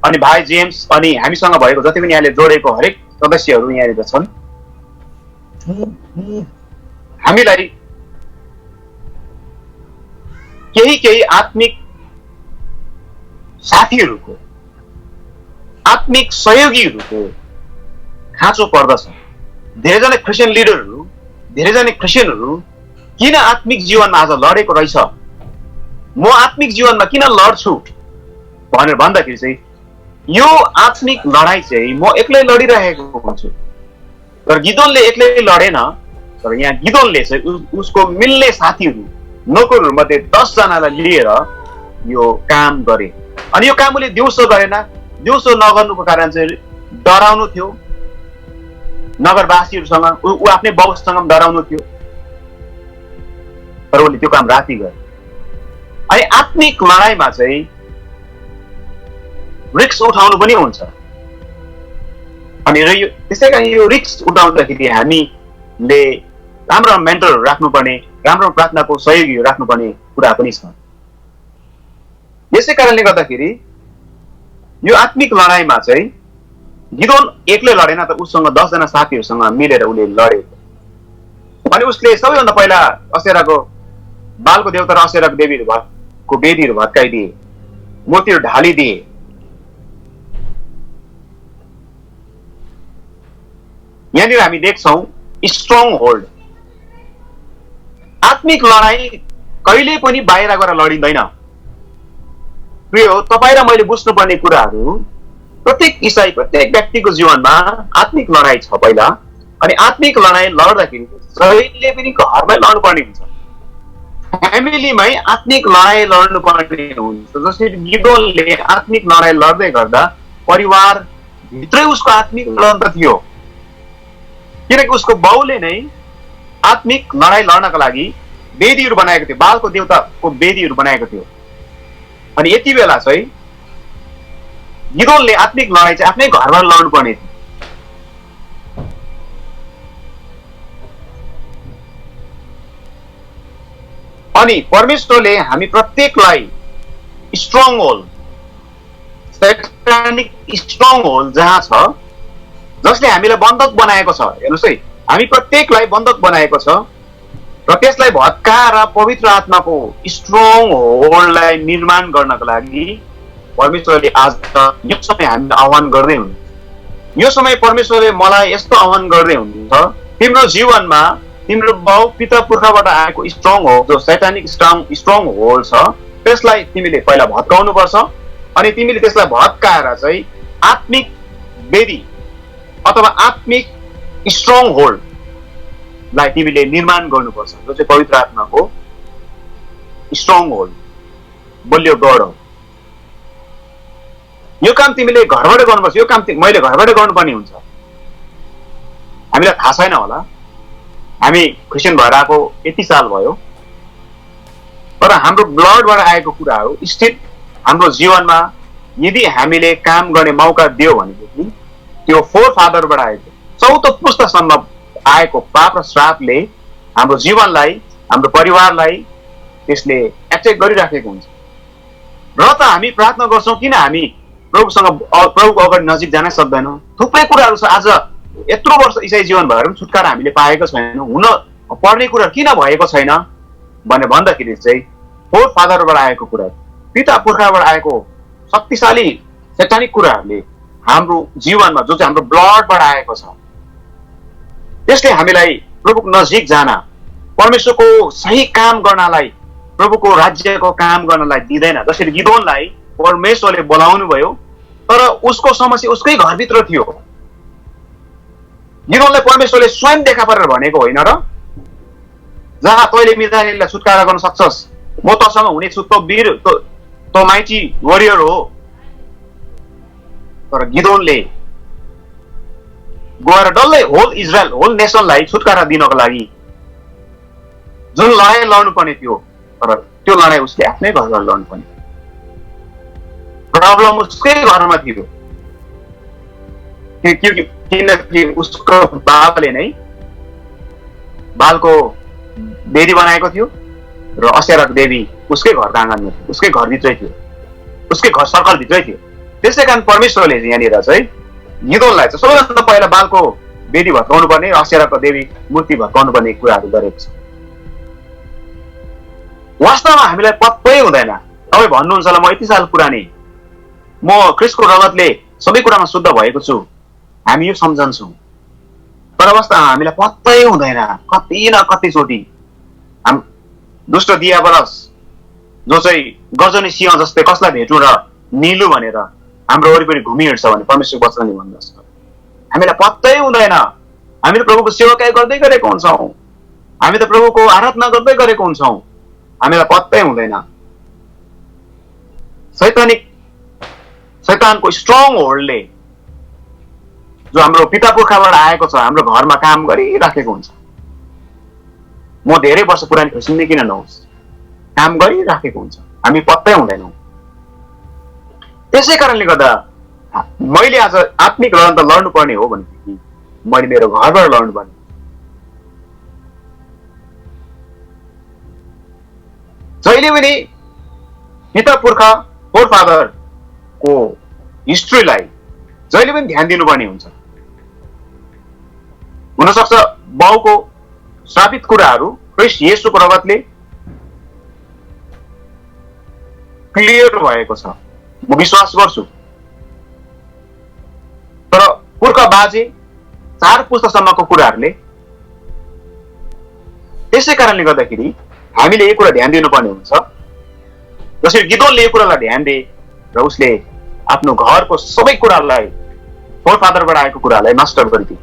अनि भाइ जेम्स, अनि हामीसँग भएको जति पनि यहाँले जोडेको हरेक सदस्यहरू यहाँनिर छन्। हामीलाई केही आत्मिक साथीहरूको, आत्मिक सहयोगीहरूको खाँचो पर्दछ। धेरैजना क्रिस्चियन लिडरहरू, धेरैजना क्रिस्चियनहरू किन आत्मिक जीवनमा आज लडेको रहेछ, म आत्मिक जीवनमा किन लड्छु भनेर भन्दाखेरि चाहिँ यो आत्मिक लडाई चाहिँ म एक्लै लडिरहेको हुन्छु। तर गिदोनले एक्लै लडेन, तर यहाँ गिदोनले चाहिँ उसको मिल्ने साथीहरू, नोकरहरू मध्ये 10 जनालाई लिएर यो काम गरे। अनि यो काम उसले दिउँसो गरेन। दिउँसो नगर्नुको कारण चाहिँ डराउनु थियो नगरवासीहरूसँग, ऊ आफ्नै बाउसँग डराउनु थियो, तर उसले त्यो काम राति गरे। अनि आत्मिक लडाईमा चाहिँ रिस्क उठाउनु पनि हुन्छ। अनि त्यसै कारण यो रिस्क उठाउँदाखेरि हामीले राम्रो मेन्टरहरू राख्नुपर्ने, राम्रो प्रार्थनाको सहयोगीहरू राख्नुपर्ने कुरा पनि छ। यसै कारणले गर्दाखेरि यो आत्मिक लडाईमा चाहिँ गिदोन एक्लै लडेन, त उसँग 10 जना साथीहरूसँग मिलेर उसले लडे। अनि उसले सबैभन्दा पहिला असेराको बालको देवता र असेराको देवीहरूको वेदीहरू भत्काइदिए, मूर्तिहरू ढालिदिए। यहाँनिर हामी देख्छौँ स्ट्रङ होल्ड। आत्मिक लडाई कहिले पनि बाहिर गएर लडिँदैन। प्रिय हो, तपाईँ र मैले बुझ्नुपर्ने कुराहरू, प्रत्येक इसाई, प्रत्येक व्यक्तिको जीवनमा आत्मिक लडाई छ पहिला। अनि आत्मिक लडाई लड्दाखेरि जहिले पनि घरमै लड्नुपर्ने हुन्छ, फ्यामिलीमै आत्मिक लडाई लड्नुपर्ने हुन्छ। जसरी गिदोनले आत्मिक लडाई लड्दै गर्दा परिवार भित्रै उसको आत्मिक लडन थियो, किनकि उसको बाउले नै आत्मिक लडाई लड्नका लागि वेदीहरू बनाएको थियो, बालको देवताको वेदीहरू बनाएको थियो। अनि यति बेला चाहिँ गिदोनले आत्मिक लडाई चाहिँ आफ्नै घरमा लड्नुपर्ने थियो। अनि परमेश्वरले हामी प्रत्येकलाई स्ट्रङ होल्ड, सैतानिक स्ट्रङ होल्ड जहाँ छ, जसले हामीलाई बन्धक बनाएको छ। हेर्नुहोस् है, हामी प्रत्येकलाई बन्धक बनाएको छ र त्यसलाई भत्काएर पवित्र आत्माको स्ट्रङ होल्डलाई निर्माण गर्नको लागि परमेश्वरले आज यो समय हामीलाई आह्वान गर्दै हुनुहुन्छ। यो समय परमेश्वरले मलाई यस्तो आह्वान गर्दै हुनुहुन्छ, तिम्रो जीवनमा तिम्रो बाउ पिता पुर्खाबाट आएको स्ट्रङ हो, जो सैतानिक स्ट्रङ होल्ड छ, त्यसलाई तिमीले पहिला भत्काउनु पर्छ अनि तिमीले त्यसलाई भत्काएर चाहिँ आत्मिक वेदी अथवा आत्मिक स्ट्रङ होल्डलाई तिमीले निर्माण गर्नुपर्छ, जो चाहिँ पवित्र आत्माको स्ट्रङ होल्ड, बलियो गढ हो। यो काम तिमीले घरबाट गर्नुपर्छ। यो काम मैले घरबाट गर्नुपर्ने हुन्छ। हामीलाई थाहा छैन होला, हामी क्रिस्चियन भएर आएको यति साल भयो, तर हाम्रो ब्लडबाट आएको कुराहरू स्थित हाम्रो जीवनमा यदि हामीले काम गर्ने मौका दियो भनेदेखि त्यो फोर फादरबाट आएको चौथो पुस्तासम्म आएको पाप र श्रापले हाम्रो जीवनलाई, हाम्रो परिवारलाई त्यसले एट्याक गरिराखेको हुन्छ। र त हामी प्रार्थना गर्छौँ, किन हामी प्रभुको अगाडि नजिक जानै सक्दैनौँ? थुप्रै कुराहरू छ। आज यत्रो वर्ष इसाई जीवन भएर पनि छुटकारा हामीले पाएको छैनौँ। हुन पर्ने कुरा किन भएको छैन भनेर भन्दाखेरि चाहिँ फोर फादरबाट आएको कुरा, पिता पुर्खाबाट आएको शक्तिशाली सैतानिक कुराहरूले हाम्रो जीवनमा, जो चाहिँ हाम्रो ब्लडबाट आएको छ, त्यसले हामीलाई प्रभुको नजिक जान, परमेश्वरको सही काम गर्नलाई, प्रभुको राज्यको काम गर्नलाई दिँदैन। जसरी गिदोनलाई परमेश्वरले बोलाउनु भयो, तर उसको समस्या उसकै घरभित्र थियो। गिदोनलाई परमेश्वरले स्वयं देखा परेर भनेको होइन र, जहाँ तैँले मिजानीलाई छुटकारा गर्न सक्छस्, म तसँग हुनेछु, तो वीर, तो माइटी वरियर हो। तर गिदोनले गएर डल्लै होल इजरायल, होल नेसनलाई छुटकारा दिनको लागि जुन लडाइँ लड्नु पर्ने थियो, तर त्यो लडाइँ उसले आफ्नै घरमा लड्नु पर्ने, प्रब्लम उसकै घरमा थियो। किनकि उसको बाबाले नै बालको बेदी बनाएको थियो र असेराको देवी उसकै घरको आँगनमा थियो, उसकै घरभित्रै थियो, उसकै घर सर्कलभित्रै थियो। त्यसै कारण परमेश्वरले यहाँनिर चाहिँ गिदोनलाई चाहिँ सबैभन्दा पहिला बालको बेदी भत्काउनु पर्ने, असेराको देवी मूर्ति भत्काउनु पर्ने कुराहरू गरेको छ। वास्तवमा हामीलाई पत्तै हुँदैन। तपाईँ भन्नुहुन्छ होला, म यति साल पुरानी, म ख्रिस्टको रगतले सबै कुरामा शुद्ध भएको छु, हामी यो सम्झन्छौँ, तर वास्तवमा हामीलाई पत्तै हुँदैन। कति न कतिचोटि हाम दुष्ट दियाबलस, जो चाहिँ गर्जने सिंह जस्तै कसलाई भेटौँ र निलु भनेर हाम्रो वरिपरि घुमिहिँड्छ भने परमेश्वर वचनले भन्दछ। हामीलाई पत्तै हुँदैन। हामीले प्रभुको सेवाकाई गर्दै गरेको हुन्छौँ, हामी त प्रभुको आराधना गर्दै गरेको हुन्छौँ, हामीलाई पत्तै हुँदैन। शैतानको स्ट्रङ होल्डले, जो हाम्रो पिता पुर्खाबाट आएको छ, हाम्रो घरमा काम गरिराखेको हुन्छ। म धेरै वर्ष पुरानो क्रिस्चियन किन नहोस्, काम गरिराखेको हुन्छ, हामी पत्तै हुँदैनौँ। त्यसै कारणले गर्दा मैले आज आत्मिक लडाइँ लड्नु पर्ने हो भनेदेखि मैले मेरो घरबाट लड्नु पर्ने। जहिले पनि पिता पुर्खा, फोर फादरको हिस्ट्रीलाई जहिले पनि ध्यान दिनुपर्ने हुन्छ। हुनसक्छ बाउको श्रापित कुराहरू ख्रिस्ट येशूको रगतले क्लियर भएको छ, म विश्वास गर्छु। तर पुर्खा बाजे 4 पुस्तासम्मको कुराहरूले, त्यसै कारणले गर्दाखेरि हामीले यो कुरा ध्यान दिनुपर्ने हुन्छ। जसरी गिदोनले यो कुरालाई ध्यान दिए र उसले आफ्नो घरको सबै कुरालाई, फोर फादरबाट आएको कुरालाई नष्ट गरिदिए।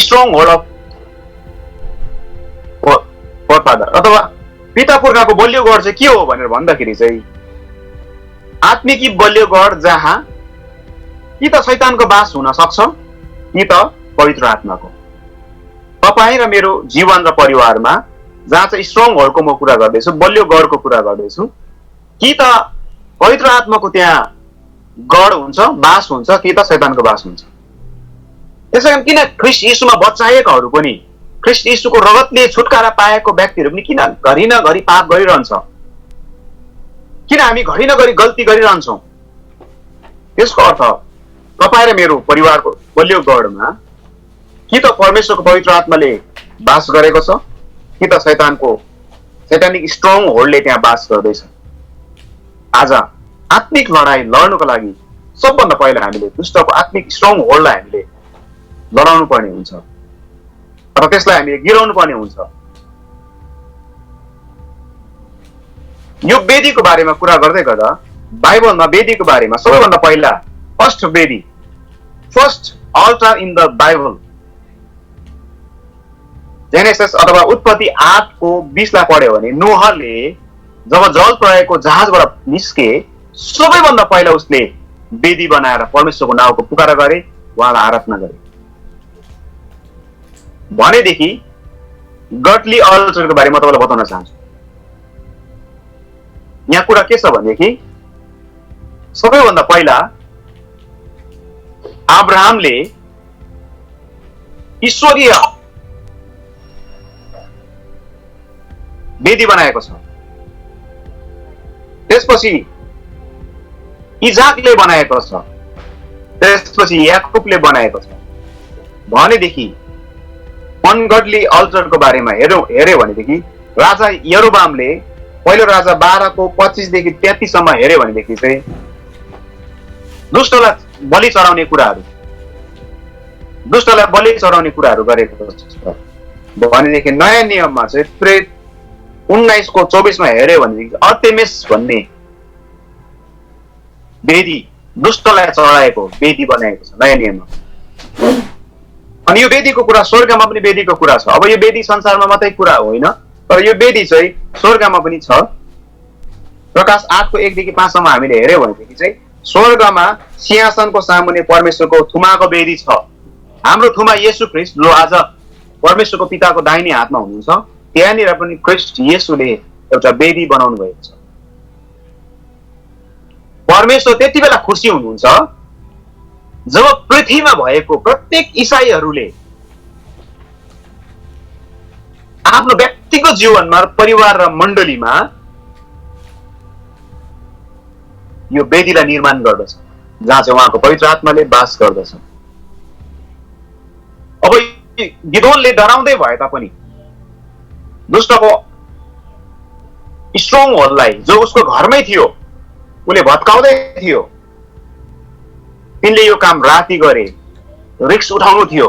Strong hold of four father अथवा पिता पुर्खाको बलियो गढ चाहिँ के हो भनेर भन्दाखेरि चाहिँ आत्मिकी बलियो गढ, जहाँ कि त शैतानको बास हुन सक्छ, कि त पवित्र आत्माको। तपाईँ र मेरो जीवन र परिवारमा जहाँ चाहिँ स्ट्रङ होल्डको म कुरा गर्दैछु, बलियो गढको कुरा गर्दैछु, कि त पवित्र आत्माको त्यहाँ गढ हुन्छ, बास हुन्छ, कि त शैतानको बास हुन्छ। त्यसैकारण किन ख्रिस्ट यीशुमा बचाएकाहरू पनि, ख्रिस्ट यीशुको रगतले छुटकारा पाएको व्यक्तिहरू पनि किन घरि न घरि पाप गरिरहन्छ? किन हामी घरि नगरी गल्ती गरिरहन्छौँ? त्यसको अर्थ तपाईँ र मेरो परिवारको बलियो गढमा कि त परमेश्वरको पवित्र आत्माले बास गरेको छ, कि त शैतानिक स्ट्रङ होल्डले त्यहाँ बास गर्दैछ। आज आत्मिक लडाई लड्नुको लागि सबभन्दा पहिला हामीले दुष्टको आत्मिक स्ट्रङ होल्डलाई हामीले लडाउनु पर्ने हुन्छ र त्यसलाई हामीले गिराउनु पर्ने हुन्छ। यो वेदीको बारेमा कुरा गर्दै गर्दा बाइबलमा वेदीको बारेमा सबैभन्दा पहिला first alter in the Bible genesis अथवा उत्पत्ति 8:20 लाई पढ्यो भने नोहले जब जल प्रलयको जहाजबाट निस्के सबैभन्दा पहिला उसले वेदी बनाएर परमेश्वरको नाउँको पुकारा गरे, उहाँलाई आराधना गरे। भनेदेखि गडली अल्टरको बारेमा तपाईँलाई बताउन चाहन्छु। यहाँ कुरा के छ भनेदेखि सबैभन्दा पहिला अब्राहमले ईश्वरीय वेदी बनाएको छ, त्यसपछि इजाकले बनाएको छ, त्यसपछि याकुबले बनाएको छ। भनेदेखि अनगडली अल्टरको बारेमा हेर्यो भनेदेखि राजा यरोबामले पहिलो राजा 12:25 देखि 33 सम्म हेर्यो भनेदेखि चाहिँ दुष्टलाई बलि चढाउने कुराहरू गरेको छ। भनेदेखि नयाँ नियममा चाहिँ प्रेत 19:24 हेर्यो भनेदेखि अर्तेमिस भन्ने वेदी दुष्टलाई चढाएको वेदी बनाएको छ नयाँ नियममा। अनि यो वेदीको कुरा स्वर्गमा पनि वेदीको कुरा छ। अब यो वेदी संसारमा मात्रै कुरा होइन, तर यो वेदी चाहिँ स्वर्गमा पनि छ। प्रकाश 8:1 देखि 5 सम्म हामीले हेर्यो भनेदेखि चाहिँ स्वर्गमा सिंहासनको सामुन्ने परमेश्वरको थुमाको वेदी छ। हाम्रो थुमा येशू ख्रीष्ट जो आज परमेश्वरको पिताको दाहिने हातमा हुनुहुन्छ, त्यहाँनिर पनि ख्रीष्ट येशूले एउटा वेदी बनाउनु भएको छ। परमेश्वर त्यति बेला खुसी हुनुहुन्छ जब पृथ्वीमा भएको प्रत्येक इसाईहरूले आफ्नो व्यक्तिगत जीवनमा, परिवार र मण्डलीमा यो वेदीलाई निर्माण गर्दछ, जहाँ चाहिँ उहाँको पवित्र आत्माले बास गर्दछ। अब गिदोनले डराउँदै भए तापनि दुष्टको स्ट्रङ होल्डलाई जो उसको घरमै थियो उसले भत्काउँदै थियो, तिनले यो काम राति गरे, रिस्क उठाउनु थियो।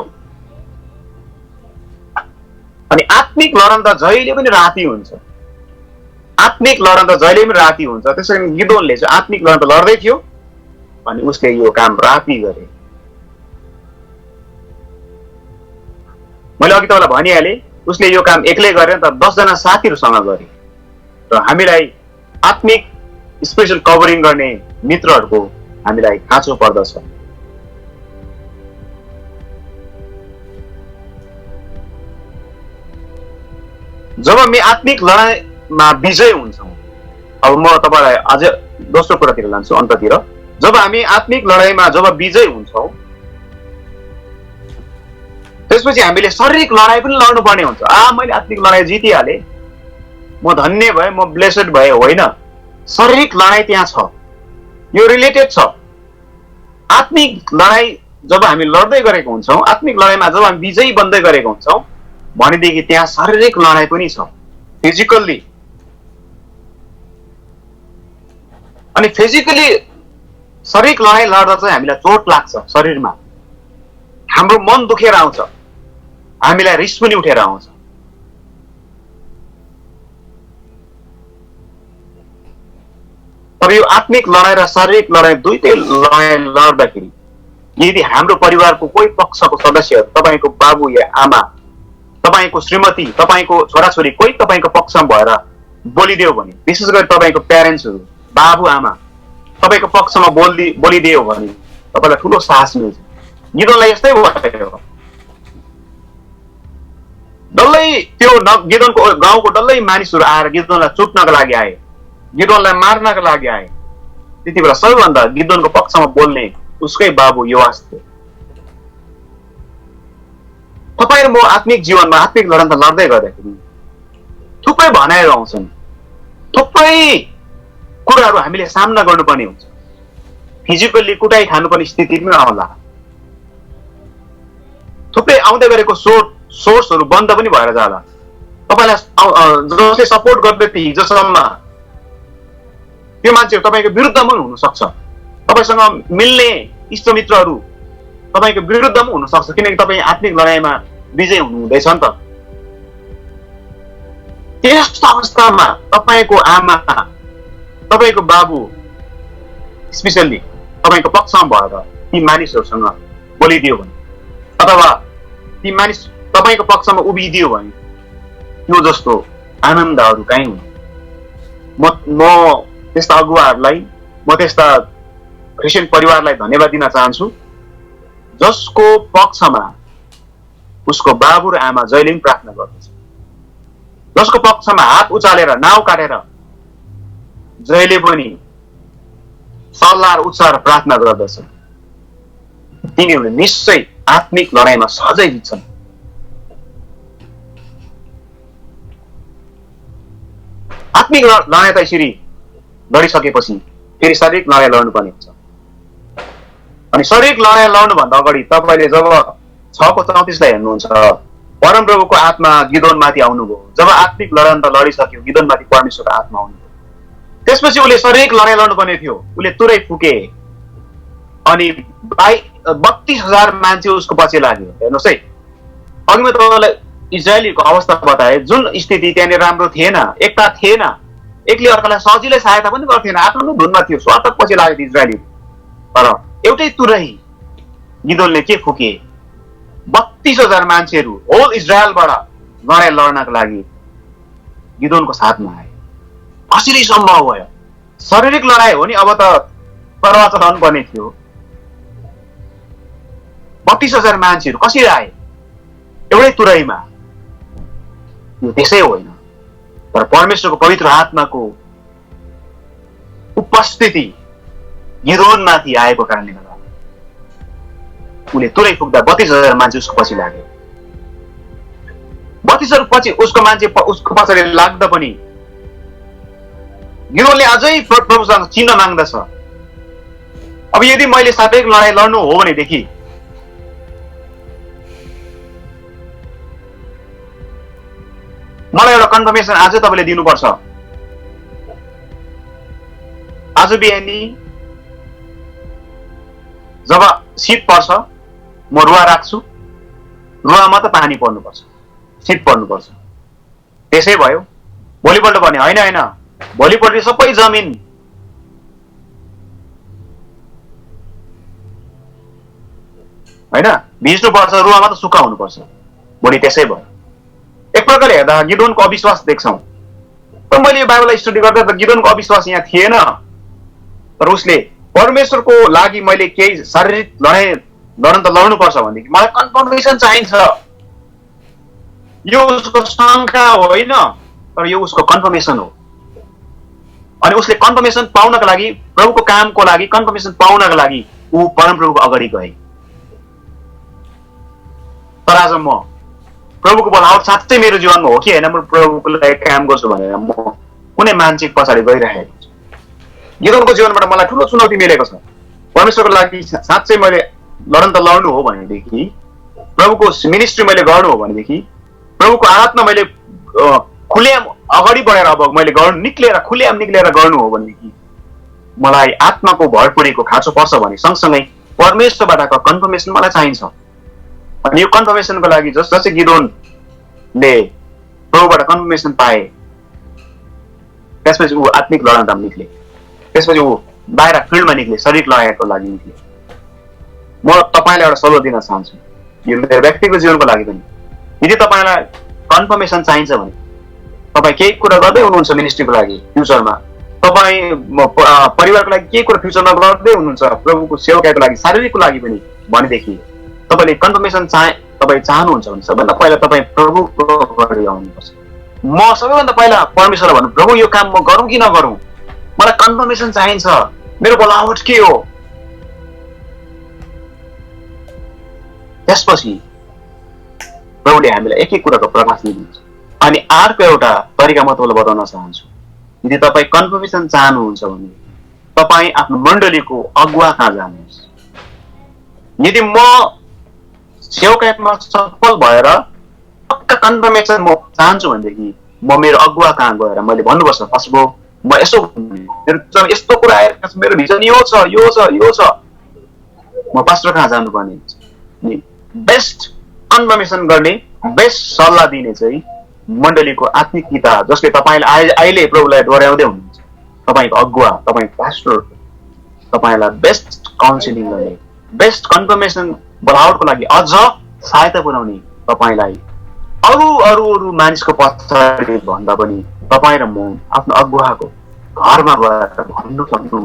अनि आत्मिक लडन त जहिले पनि राति हुन्छ, त्यसैले गिदोनले चाहिँ आत्मिक लडन त लड्दै थियो अनि उसले यो काम राति गरे। मैले अघि तपाईँलाई भनिहालेँ, उसले यो काम एक्लै गरेन त 10 जना साथीहरूसँग गरे। र हामीलाई आत्मिक स्पेशल कभरिङ गर्ने मित्रहरूको हामीलाई खाँचो पर्दछ। जब हामी आत्मिक लडाईँमा विजय हुन्छौँ, अब म तपाईँलाई अझ दोस्रो कुरातिर लान्छु अन्ततिर। जब हामी आत्मिक लडाईँमा जब विजय हुन्छौँ त्यसपछि हामीले शारीरिक लडाई पनि लड्नु पर्ने हुन्छ। मैले आत्मिक लडाई जितिहालेँ, म धन्य भए, म ब्लेसेड भए होइन। शारीरिक लडाई त्यहाँ छ, यो रिलेटेड छ। आत्मिक लडाई जब हामी लड्दै गरेको हुन्छौँ, आत्मिक लडाईमा जब हामी विजयी बन्दै गरेको हुन्छौँ भनेदेखि त्यहाँ शारीरिक लडाई पनि छ, फिजिकल्ली। अनि फिजिकली शारीरिक लडाई लड्दा चाहिँ हामीलाई चोट लाग्छ शरीरमा, हाम्रो मन दुखेर आउँछ, हामीलाई रिस पनि उठेर आउँछ। तर यो आत्मिक लडाई र शारीरिक लडाई दुईटै लडाई लड्दाखेरि यदि हाम्रो परिवारको कोही पक्षको सदस्य, तपाईँको बाबु या आमा, तपाईँको श्रीमती, तपाईँको छोराछोरी कोही तपाईँको पक्षमा भएर बोलिदियो भने, विशेष गरी तपाईँको प्यारेन्ट्सहरू, बाबु आमा तपाईँको पक्षमा बोलिदियो भने तपाईँलाई ठुलो साहस मिल्छ। गिदोनलाई यस्तै भयो। डल्लै त्यो गिदोनको गाउँको डल्लै मानिसहरू आएर गिदोनलाई चुट्नको लागि आए, गिदोनलाई मार्नको लागि आए। त्यति बेला सबैभन्दा गिदोनको पक्षमा बोल्ने उसकै बाबु योआस थियो। तपाईँ र म आत्मिक जीवनमा आत्मिक लडाईँ त लड्दै गर्दाखेरि थुप्रै भनाइहरू आउँछन्, थुप्रै कुराहरू हामीले सामना गर्नुपर्ने हुन्छ। फिजिकल्ली कुटाइ खानुपर्ने स्थिति पनि आउला। थुप्रै आउँदै गरेको सोर्सहरू बन्द पनि भएर जाला। तपाईलाई जसले सपोर्ट गर्दै थिए हिजोसम्म त्यो मान्छेहरू तपाईँको विरुद्धमा हुन सक्छ। तपाईसँग मिल्ने इष्टमित्रहरू तपाईँको विरुद्धमा हुन सक्छ, किनकि तपाईँ आत्मिक लडाइँमा विजय हुनुहुँदैछ नि त। त्यस्तो अवस्थामा तपाईँको आमा, तपाईँको बाबु स्पेसल्ली तपाईँको पक्षमा भएर ती मानिसहरूसँग बोलिदियो भने अथवा ती मानिस तपाईँको पक्षमा उभिदियो भने त्यो जस्तो आनन्दहरू कहीँ हुन्। म त्यस्ता अगुवाहरूलाई, म त्यस्ता क्रिस्चियन परिवारलाई धन्यवाद दिन चाहन्छु जसको पक्षमा उसको बाबु र आमा जहिले पनि प्रार्थना गर्दछ, जसको पक्षमा हात उचालेर नाउ काटेर जहिले पनि सल्लाह र उत्साह प्रार्थना गर्दछ। तिनीहरूले निश्चय आत्मिक लडाइँमा सहजै जित्छन्। आत्मिक लडाइँ त यसरी लडिसकेपछि फेरि शारीरिक लडाइँ लड्नुपर्ने हुन्छ। अनि शारीरिक लडाइँ लड्नुभन्दा अगाडि तपाईँले जब 6:34 हेर्नुहुन्छ, परमप्रभुको आत्मा गिदोनमाथि आउनुभयो। जब आत्मिक लडाइँ त लडिसक्यो, गिदोनमाथि परमेश्वरको आत्मा आउनुभयो। त्यसपछि उसले शारीरिक लडाइँ लड्नुपर्ने थियो, उसले तुरै फुके अनि 32,000 मान्छे उसको पछि लाग्यो। हेर्नुहोस् है, अघि म तपाईँलाई इजरायलीको अवस्था बताए, जुन स्थिति त्यहाँनिर राम्रो थिएन, एकता थिएन, एकले अर्कालाई सजिलै सहायता पनि गर्थेन, आफ्नो धुनमा थियो, स्वार्थ पछि लाग्यो थियो इजरायली। तर एउटै तुरै गिदोनले के फुके, 32,000 मान्छेहरू होल इजरायलबाट लडाइँ लड्नको लागि गिदोनको साथमा आए। कसरी सम्भव भयो? शारीरिक लडाइँ हो नि, अब त परवा चलाउनु पर्ने थियो। 32,000 मान्छेहरू कसरी आए एउटै तुरैमा? यो त्यसै होइन, तर परमेश्वरको पवित्र आत्माको उपस्थिति गिदोनमाथि आएको कारणले गर्दा उसले तुरै फुक्दा 32,000 मान्छे उसको पछि लाग्यो। 32,000 पछि उसको मान्छे उसको पछाडि लाग्दा पनि गिदोनले अझै प्रभुसँग चिन्ह माग्दछ। अब यदि मैले शारीरिक लडाइँ लड्नु हो भनेदेखि मलाई एउटा कन्फर्मेसन आजै तपाईँले दिनुपर्छ। आज बिहानी जब शीत पर्छ म रुवा राख्छु, रुवामा त पानी पर्नुपर्छ, शीत पर्नुपर्छ। त्यसै भयो भोलिपल्ट भने होइन होइन, भोलिपल्ट सबै जमिन होइन भिज्नुपर्छ, रुवामा त सुक्खा हुनुपर्छ। भोलि त्यसै भयो। एक प्रकारले हेर्दा गिदोनको अविश्वास देख्छौँ। तर मैले यो बाइबललाई स्टडी गर्दा त गिदोनको अविश्वास यहाँ थिएन, तर उसले परमेश्वरको लागि मैले केही शारीरिक लडाइँ लड्न त लड्नुपर्छ भनेदेखि मलाई कन्फर्मेसन चाहिन्छ। यो उसको शङ्का होइन, तर यो उसको कन्फर्मेसन हो। अनि उसले कन्फर्मेसन पाउनको लागि, प्रभुको कामको लागि कन्फर्मेसन पाउनको लागि ऊ परमप्रभुको अगाडि गए। तर आज म प्रभुको बोलावट साँच्चै मेरो जीवनमा हो कि होइन, म प्रभुको लागि काम गर्छु भनेर म कुनै मान्छे पछाडि गइरहेको छु। गिदोनको जीवनबाट मलाई ठुलो चुनौती मिलेको छ। परमेश्वरको लागि साँच्चै मैले लड्न त लड्नु हो भनेदेखि, प्रभुको मिनिस्ट्री मैले गर्नु हो भनेदेखि, प्रभुको आराधना मैले खुलेआम अगाडि बढेर अब मैले खुलेआम निक्लेर गर्नु हो भनेदेखि मलाई आत्माको भरपुरीको खाँचो पर्छ भने सँगसँगै परमेश्वरबाटको कन्फर्मेसन मलाई चाहिन्छ। अनि यो कन्फर्मेसनको लागि जसै गिदोनले प्रभुबाट कन्फर्मेसन पाए, त्यसपछि ऊ आत्मिक लडाइँमा निक्ले, त्यसपछि ऊ बाहिर फिल्डमा निक्ले, शारीरिक लडाइँको लागि निक्ले। म तपाईँलाई एउटा सल्लाह दिन चाहन्छु, यो मेरो व्यक्तिगत जीवनको लागि पनि। यदि तपाईँलाई कन्फर्मेसन चाहिन्छ भने तपाईँ केही कुरा गर्दै हुनुहुन्छ मिनिस्ट्रीको लागि फ्युचरमा, तपाईँ परिवारको लागि केही कुरा फ्युचरमा गर्दै हुनुहुन्छ, प्रभुको सेवाको लागि, शारीरिकको लागि पनि भनेदेखि तपाईँले कन्फर्मेसन तपाईँ चाहनुहुन्छ भने सबैभन्दा पहिला तपाईँ प्रभुको अगाडि आउनुपर्छ। म सबैभन्दा पहिला परमेश्वर भन्नु, प्रभु यो काम म गरौँ कि नगरौँ, मलाई कन्फर्मेसन चाहिन्छ, मेरो बोलावट के हो। त्यसपछि प्रभुले हामीलाई एक एक कुराको प्रकाश दिनुहुन्छ। अनि अर्को एउटा तरिका म तपाईँलाई बताउन चाहन्छु। यदि तपाईँ कन्फर्मेसन चाहनुहुन्छ भने तपाईँ आफ्नो मण्डलीको अगुवा कहाँ जानुहोस्। यदि म सेवा क्याम्पमा सफल भएर पक्का कन्फर्मेसन म चाहन्छु भनेदेखि म मेरो अगुवा कहाँ गएर मैले भन्नुपर्छ, फर्स्ट अफ म यसो मेरो यस्तो कुरा आइरहेको छ, मेरो भिजन यो छ यो छ यो छ, म पास्टर कहाँ जानुपर्ने हुन्छ। बेस्ट कन्फर्मेसन गर्ने, बेस्ट सल्लाह दिने चाहिँ मण्डलीको आत्मिक पिता, जसले तपाईँलाई अहिले प्रभुलाई डोर्याउँदै हुनुहुन्छ, तपाईँको अगुवा, तपाईँको पास्टर तपाईँलाई बेस्ट काउन्सिलिङ गर्ने, बेस्ट कन्फर्मेसन बढाउनको लागि अझ सहायता पुर्याउने, तपाईँलाई अरू अरू अरू मानिसको पछाडि भन्दा पनि तपाईँ र म आफ्नो अगुवाको घरमा गएर भन्नु सक्नु।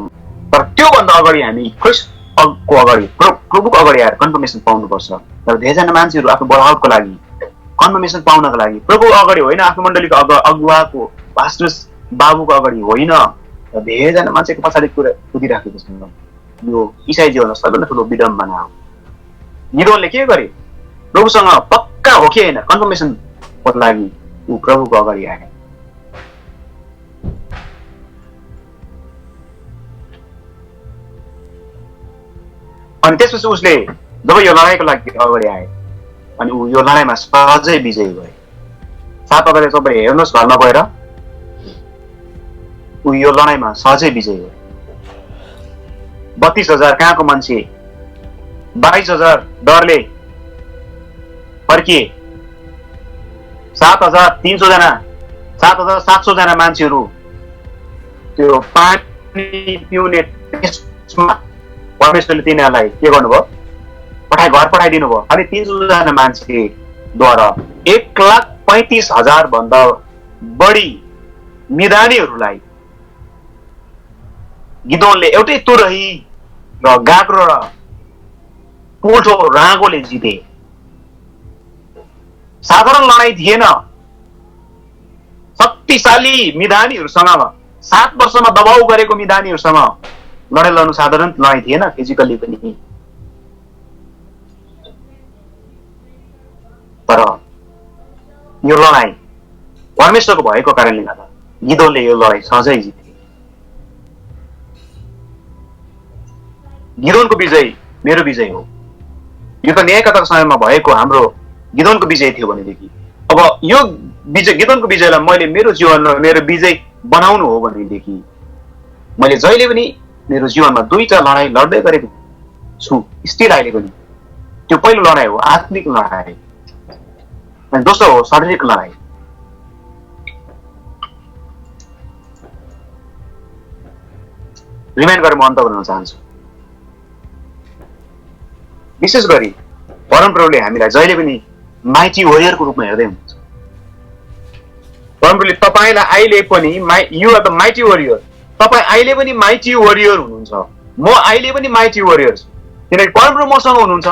तर त्योभन्दा अगाडि हामी ख्रिस्टको अगाडि प्रभुको अगाडि आएर कन्फर्मेसन पाउनुपर्छ। तर धेरैजना मान्छेहरू आफ्नो बढाउको लागि, कन्फर्मेसन पाउनको लागि प्रभु अगाडि होइन, आफ्नो मण्डलीको अगुवाको पास्टर बाबुको अगाडि होइन, धेरैजना मान्छेको पछाडि कुदिराखेको छ। यो इसाई जीवनमा सबैभन्दा ठुलो विडम्बना हो। गिदोनले के गरे? प्रभुसँग पक्का हो कि होइन कन्फर्मेसनको लागि ऊ प्रभुको अगाडि आए। अनि त्यसपछि उसले जब यो लडाइँको लागि अगाडि आए अनि ऊ यो लडाइँमा सहजै विजयी भए। 7 अगाडि तपाईँ हेर्नुहोस् घरमा गएर, ऊ यो लडाइँमा सहजै विजयी भए। 32,000 कहाँको मान्छे 22,000 डरले फर्किए। 7,300 जना 7,700 जना मान्छेहरू त्यो पानी पिउने परमेश्वरले तिनीहरूलाई के गर्नुभयो? घर पठाइदिनु भयो। अनि 300 जना मान्छेद्वारा 1,35,000 भन्दा बढी मिदानीहरूलाई गिदोनले एउटै तुरही र गाग्रो र पोठो राँगोले जिते। साधारण लडाइँ थिएन। शक्तिशाली मिदानीहरूसँग 7 वर्षमा दबाउ गरेको मिदानीहरूसँग लडाइँ लड्नु साधारण लडाइँ थिएन, फिजिकल्ली पनि। तर यो लडाइँ परमेश्वरको भएको कारणले गर्दा गिदोनले यो लडाइँ सहजै जिते। गिदोनको विजय मेरो विजय हो। यो त न्यायकथाको समयमा भएको हाम्रो गिदोनको विजय थियो भनेदेखि अब यो विजय, गिदोनको विजयलाई मैले मेरो जीवनमा मेरो विजय बनाउनु हो भनेदेखि मैले जहिले पनि मेरो जीवनमा 2टा लडाइँ लड्दै गरेको छु, स्टिल अहिले पनि। त्यो पहिलो लडाइँ हो आत्मिक लडाइँ अनि दोस्रो हो शारीरिक लडाइँ। रिमाइन्ड गरेर म अन्त गर्न चाहन्छु। विशेष गरी परमप्रभुले हामीलाई जहिले पनि माइटी वरियरको रूपमा हेर्दै हुनुहुन्छ। परमप्रभुले तपाईँलाई अहिले पनि you are the mighty warrior, तपाईँ अहिले पनि माइटी वरियर हुनुहुन्छ। म अहिले पनि माइटी वरियर छु किनकि परमप्रभु मसँग हुनुहुन्छ।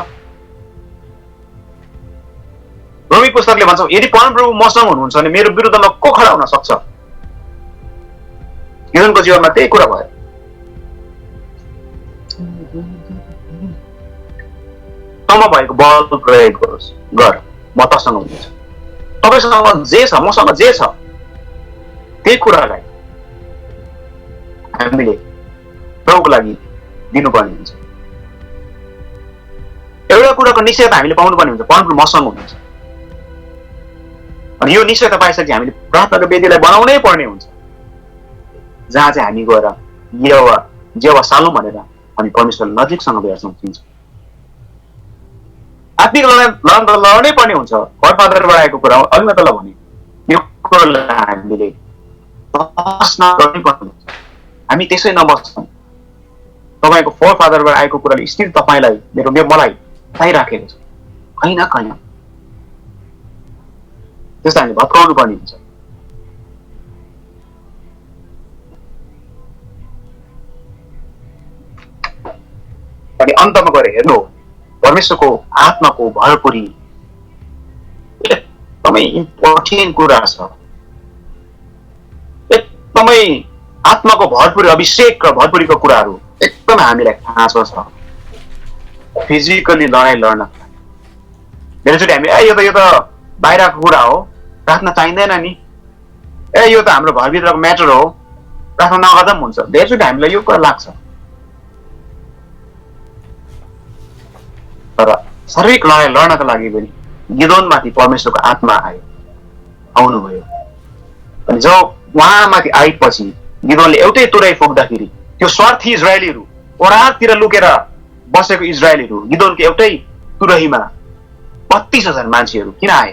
रोमी पुस्तकले भन्छ यदि परमप्रभु मसँग हुनुहुन्छ भने मेरो विरुद्धमा को खडा हुन सक्छ? गिदोनको जीवनमा त्यही कुरा भयो। तँमा भएको बल प्रयोग गरोस्, गर, म तसँग हुनेछु। तपाईँसँग जे छ, मसँग जे छ, त्यही कुरालाई हामीले प्रभुको लागि दिनुपर्ने हुन्छ। एउटा कुराको निश्चयता हामीले पाउनुपर्ने हुन्छ, परमप्रभु मसँग हुनुहुन्छ। अनि यो निश्चयता पाइसकेपछि हामीले प्रार्थनाको वेदीलाई बनाउनै पर्ने हुन्छ, जहाँ चाहिँ हामी गएर जेवा सालौँ भनेर हामी परमेश्वरलाई नजिकसँग भेट्न सक्छौँ। आत्मिक लड्नै पर्ने हुन्छ। गडफादरबाट आएको कुरा अघि मात्र भने यो कुरालाई हामीले गर्नै पर्ने हुन्छ। हामी त्यसै नबस्छौँ। तपाईँको फोर फादरबाट आएको कुराले स्टिल तपाईँलाई मलाई पाइराखेको छ कहीँ न कहीँ। त्यसलाई हामीले भत्काउनु पर्ने हुन्छ। अनि अन्तमा गएर हेर्नु परमेश्वरको आत्माको भरपुरी एकदमै इम्पोर्टेन्ट कुरा छ। एकदमै आत्माको भरपुरी अभिषेक र भरपुरीको कुराहरू एकदमै हामीलाई खाँचो छ फिजिकली लडाइँ लड्न। धेरैचोटि हामी यो त बाहिरको कुरा हो, प्रार्थना चाहिँदैन नि, यो त हाम्रो घरभित्रको म्याटर हो, प्रार्थना नगर्दा पनि हुन्छ। धेरैचोटि हामीलाई यो कुरा लाग्छ, तर शारीरिक लडाइँ लड्नका लागि पनि गिदोनमाथि परमेश्वरको आत्मा आयो, आउनुभयो। अनि जब उहाँमाथि आएपछि गिदोनले एउटै तुरै फुक्दाखेरि त्यो स्वार्थी इजरायलीहरू, ओरातिर लुकेर बसेको इजरायलीहरू गिदोनको एउटै तुरहीमा 32,000 मान्छेहरू किन आए?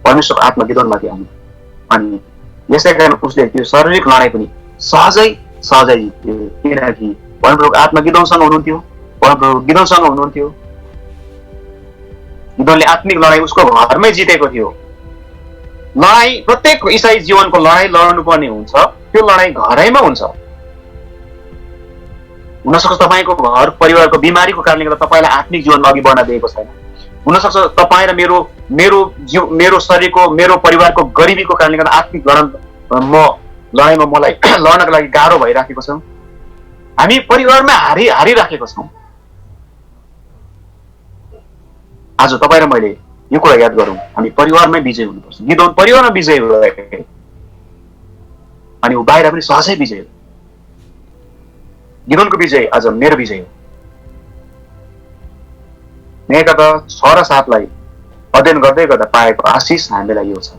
परमेश्वरको आत्मा गिदोनमाथि आयो। अनि यसै कारण उसले त्यो शारीरिक लडाइँ पनि सहजै जित्यो, किनकि परमेश्वरको आत्मा गिदोनसँग हुनुहुन्थ्यो, परमेश्वर गिदोनसँग हुनुहुन्थ्यो। गिदोनले आत्मिक लडाइँ उसको घरमै जितेको थियो। लडाइँ प्रत्येक इसाई जीवनको लडाइँ लड्नुपर्ने हुन्छ, त्यो लडाइँ घरैमा हुन्छ। हुनसक्छ तपाईँको घर परिवारको बिमारीको कारणले गर्दा तपाईँलाई आत्मिक जीवनमा अघि बढ्न दिएको छैन। हुनसक्छ तपाईँ र मेरो शरीरको, मेरो परिवारको गरिबीको कारणले गर्दा आत्मिक लडाइँमा मलाई लड्नको लागि गाह्रो भइराखेको छ। हामी परिवारमा हारिराखेको छौँ। आज तपाईँ र मैले यो कुरा याद गरौँ, हामी परिवारमै विजय हुनुपर्छ। गिदोन परिवारमा विजय भयो अनि ऊ बाहिर पनि सहजै विजय हो। गिदोनको विजय आज मेरो विजय हो। नेकपा 6 र 7 लाई अध्ययन गर्दै गर्दा पाएको आशिष हामीलाई यो छ,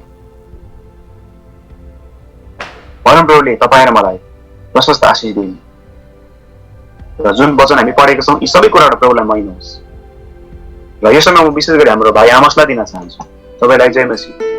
परमप्रभुले तपाईँ र मलाई प्रशस्त आशिष दिनु र जुन वचन हामी पढेका छौँ यी सबै कुराबाट प्रभुलाई महिमा होस्। र यो समय म विशेष गरी हाम्रो भाइ आमोसलाई दिन चाहन्छु। तपाईँलाई जय मसीह।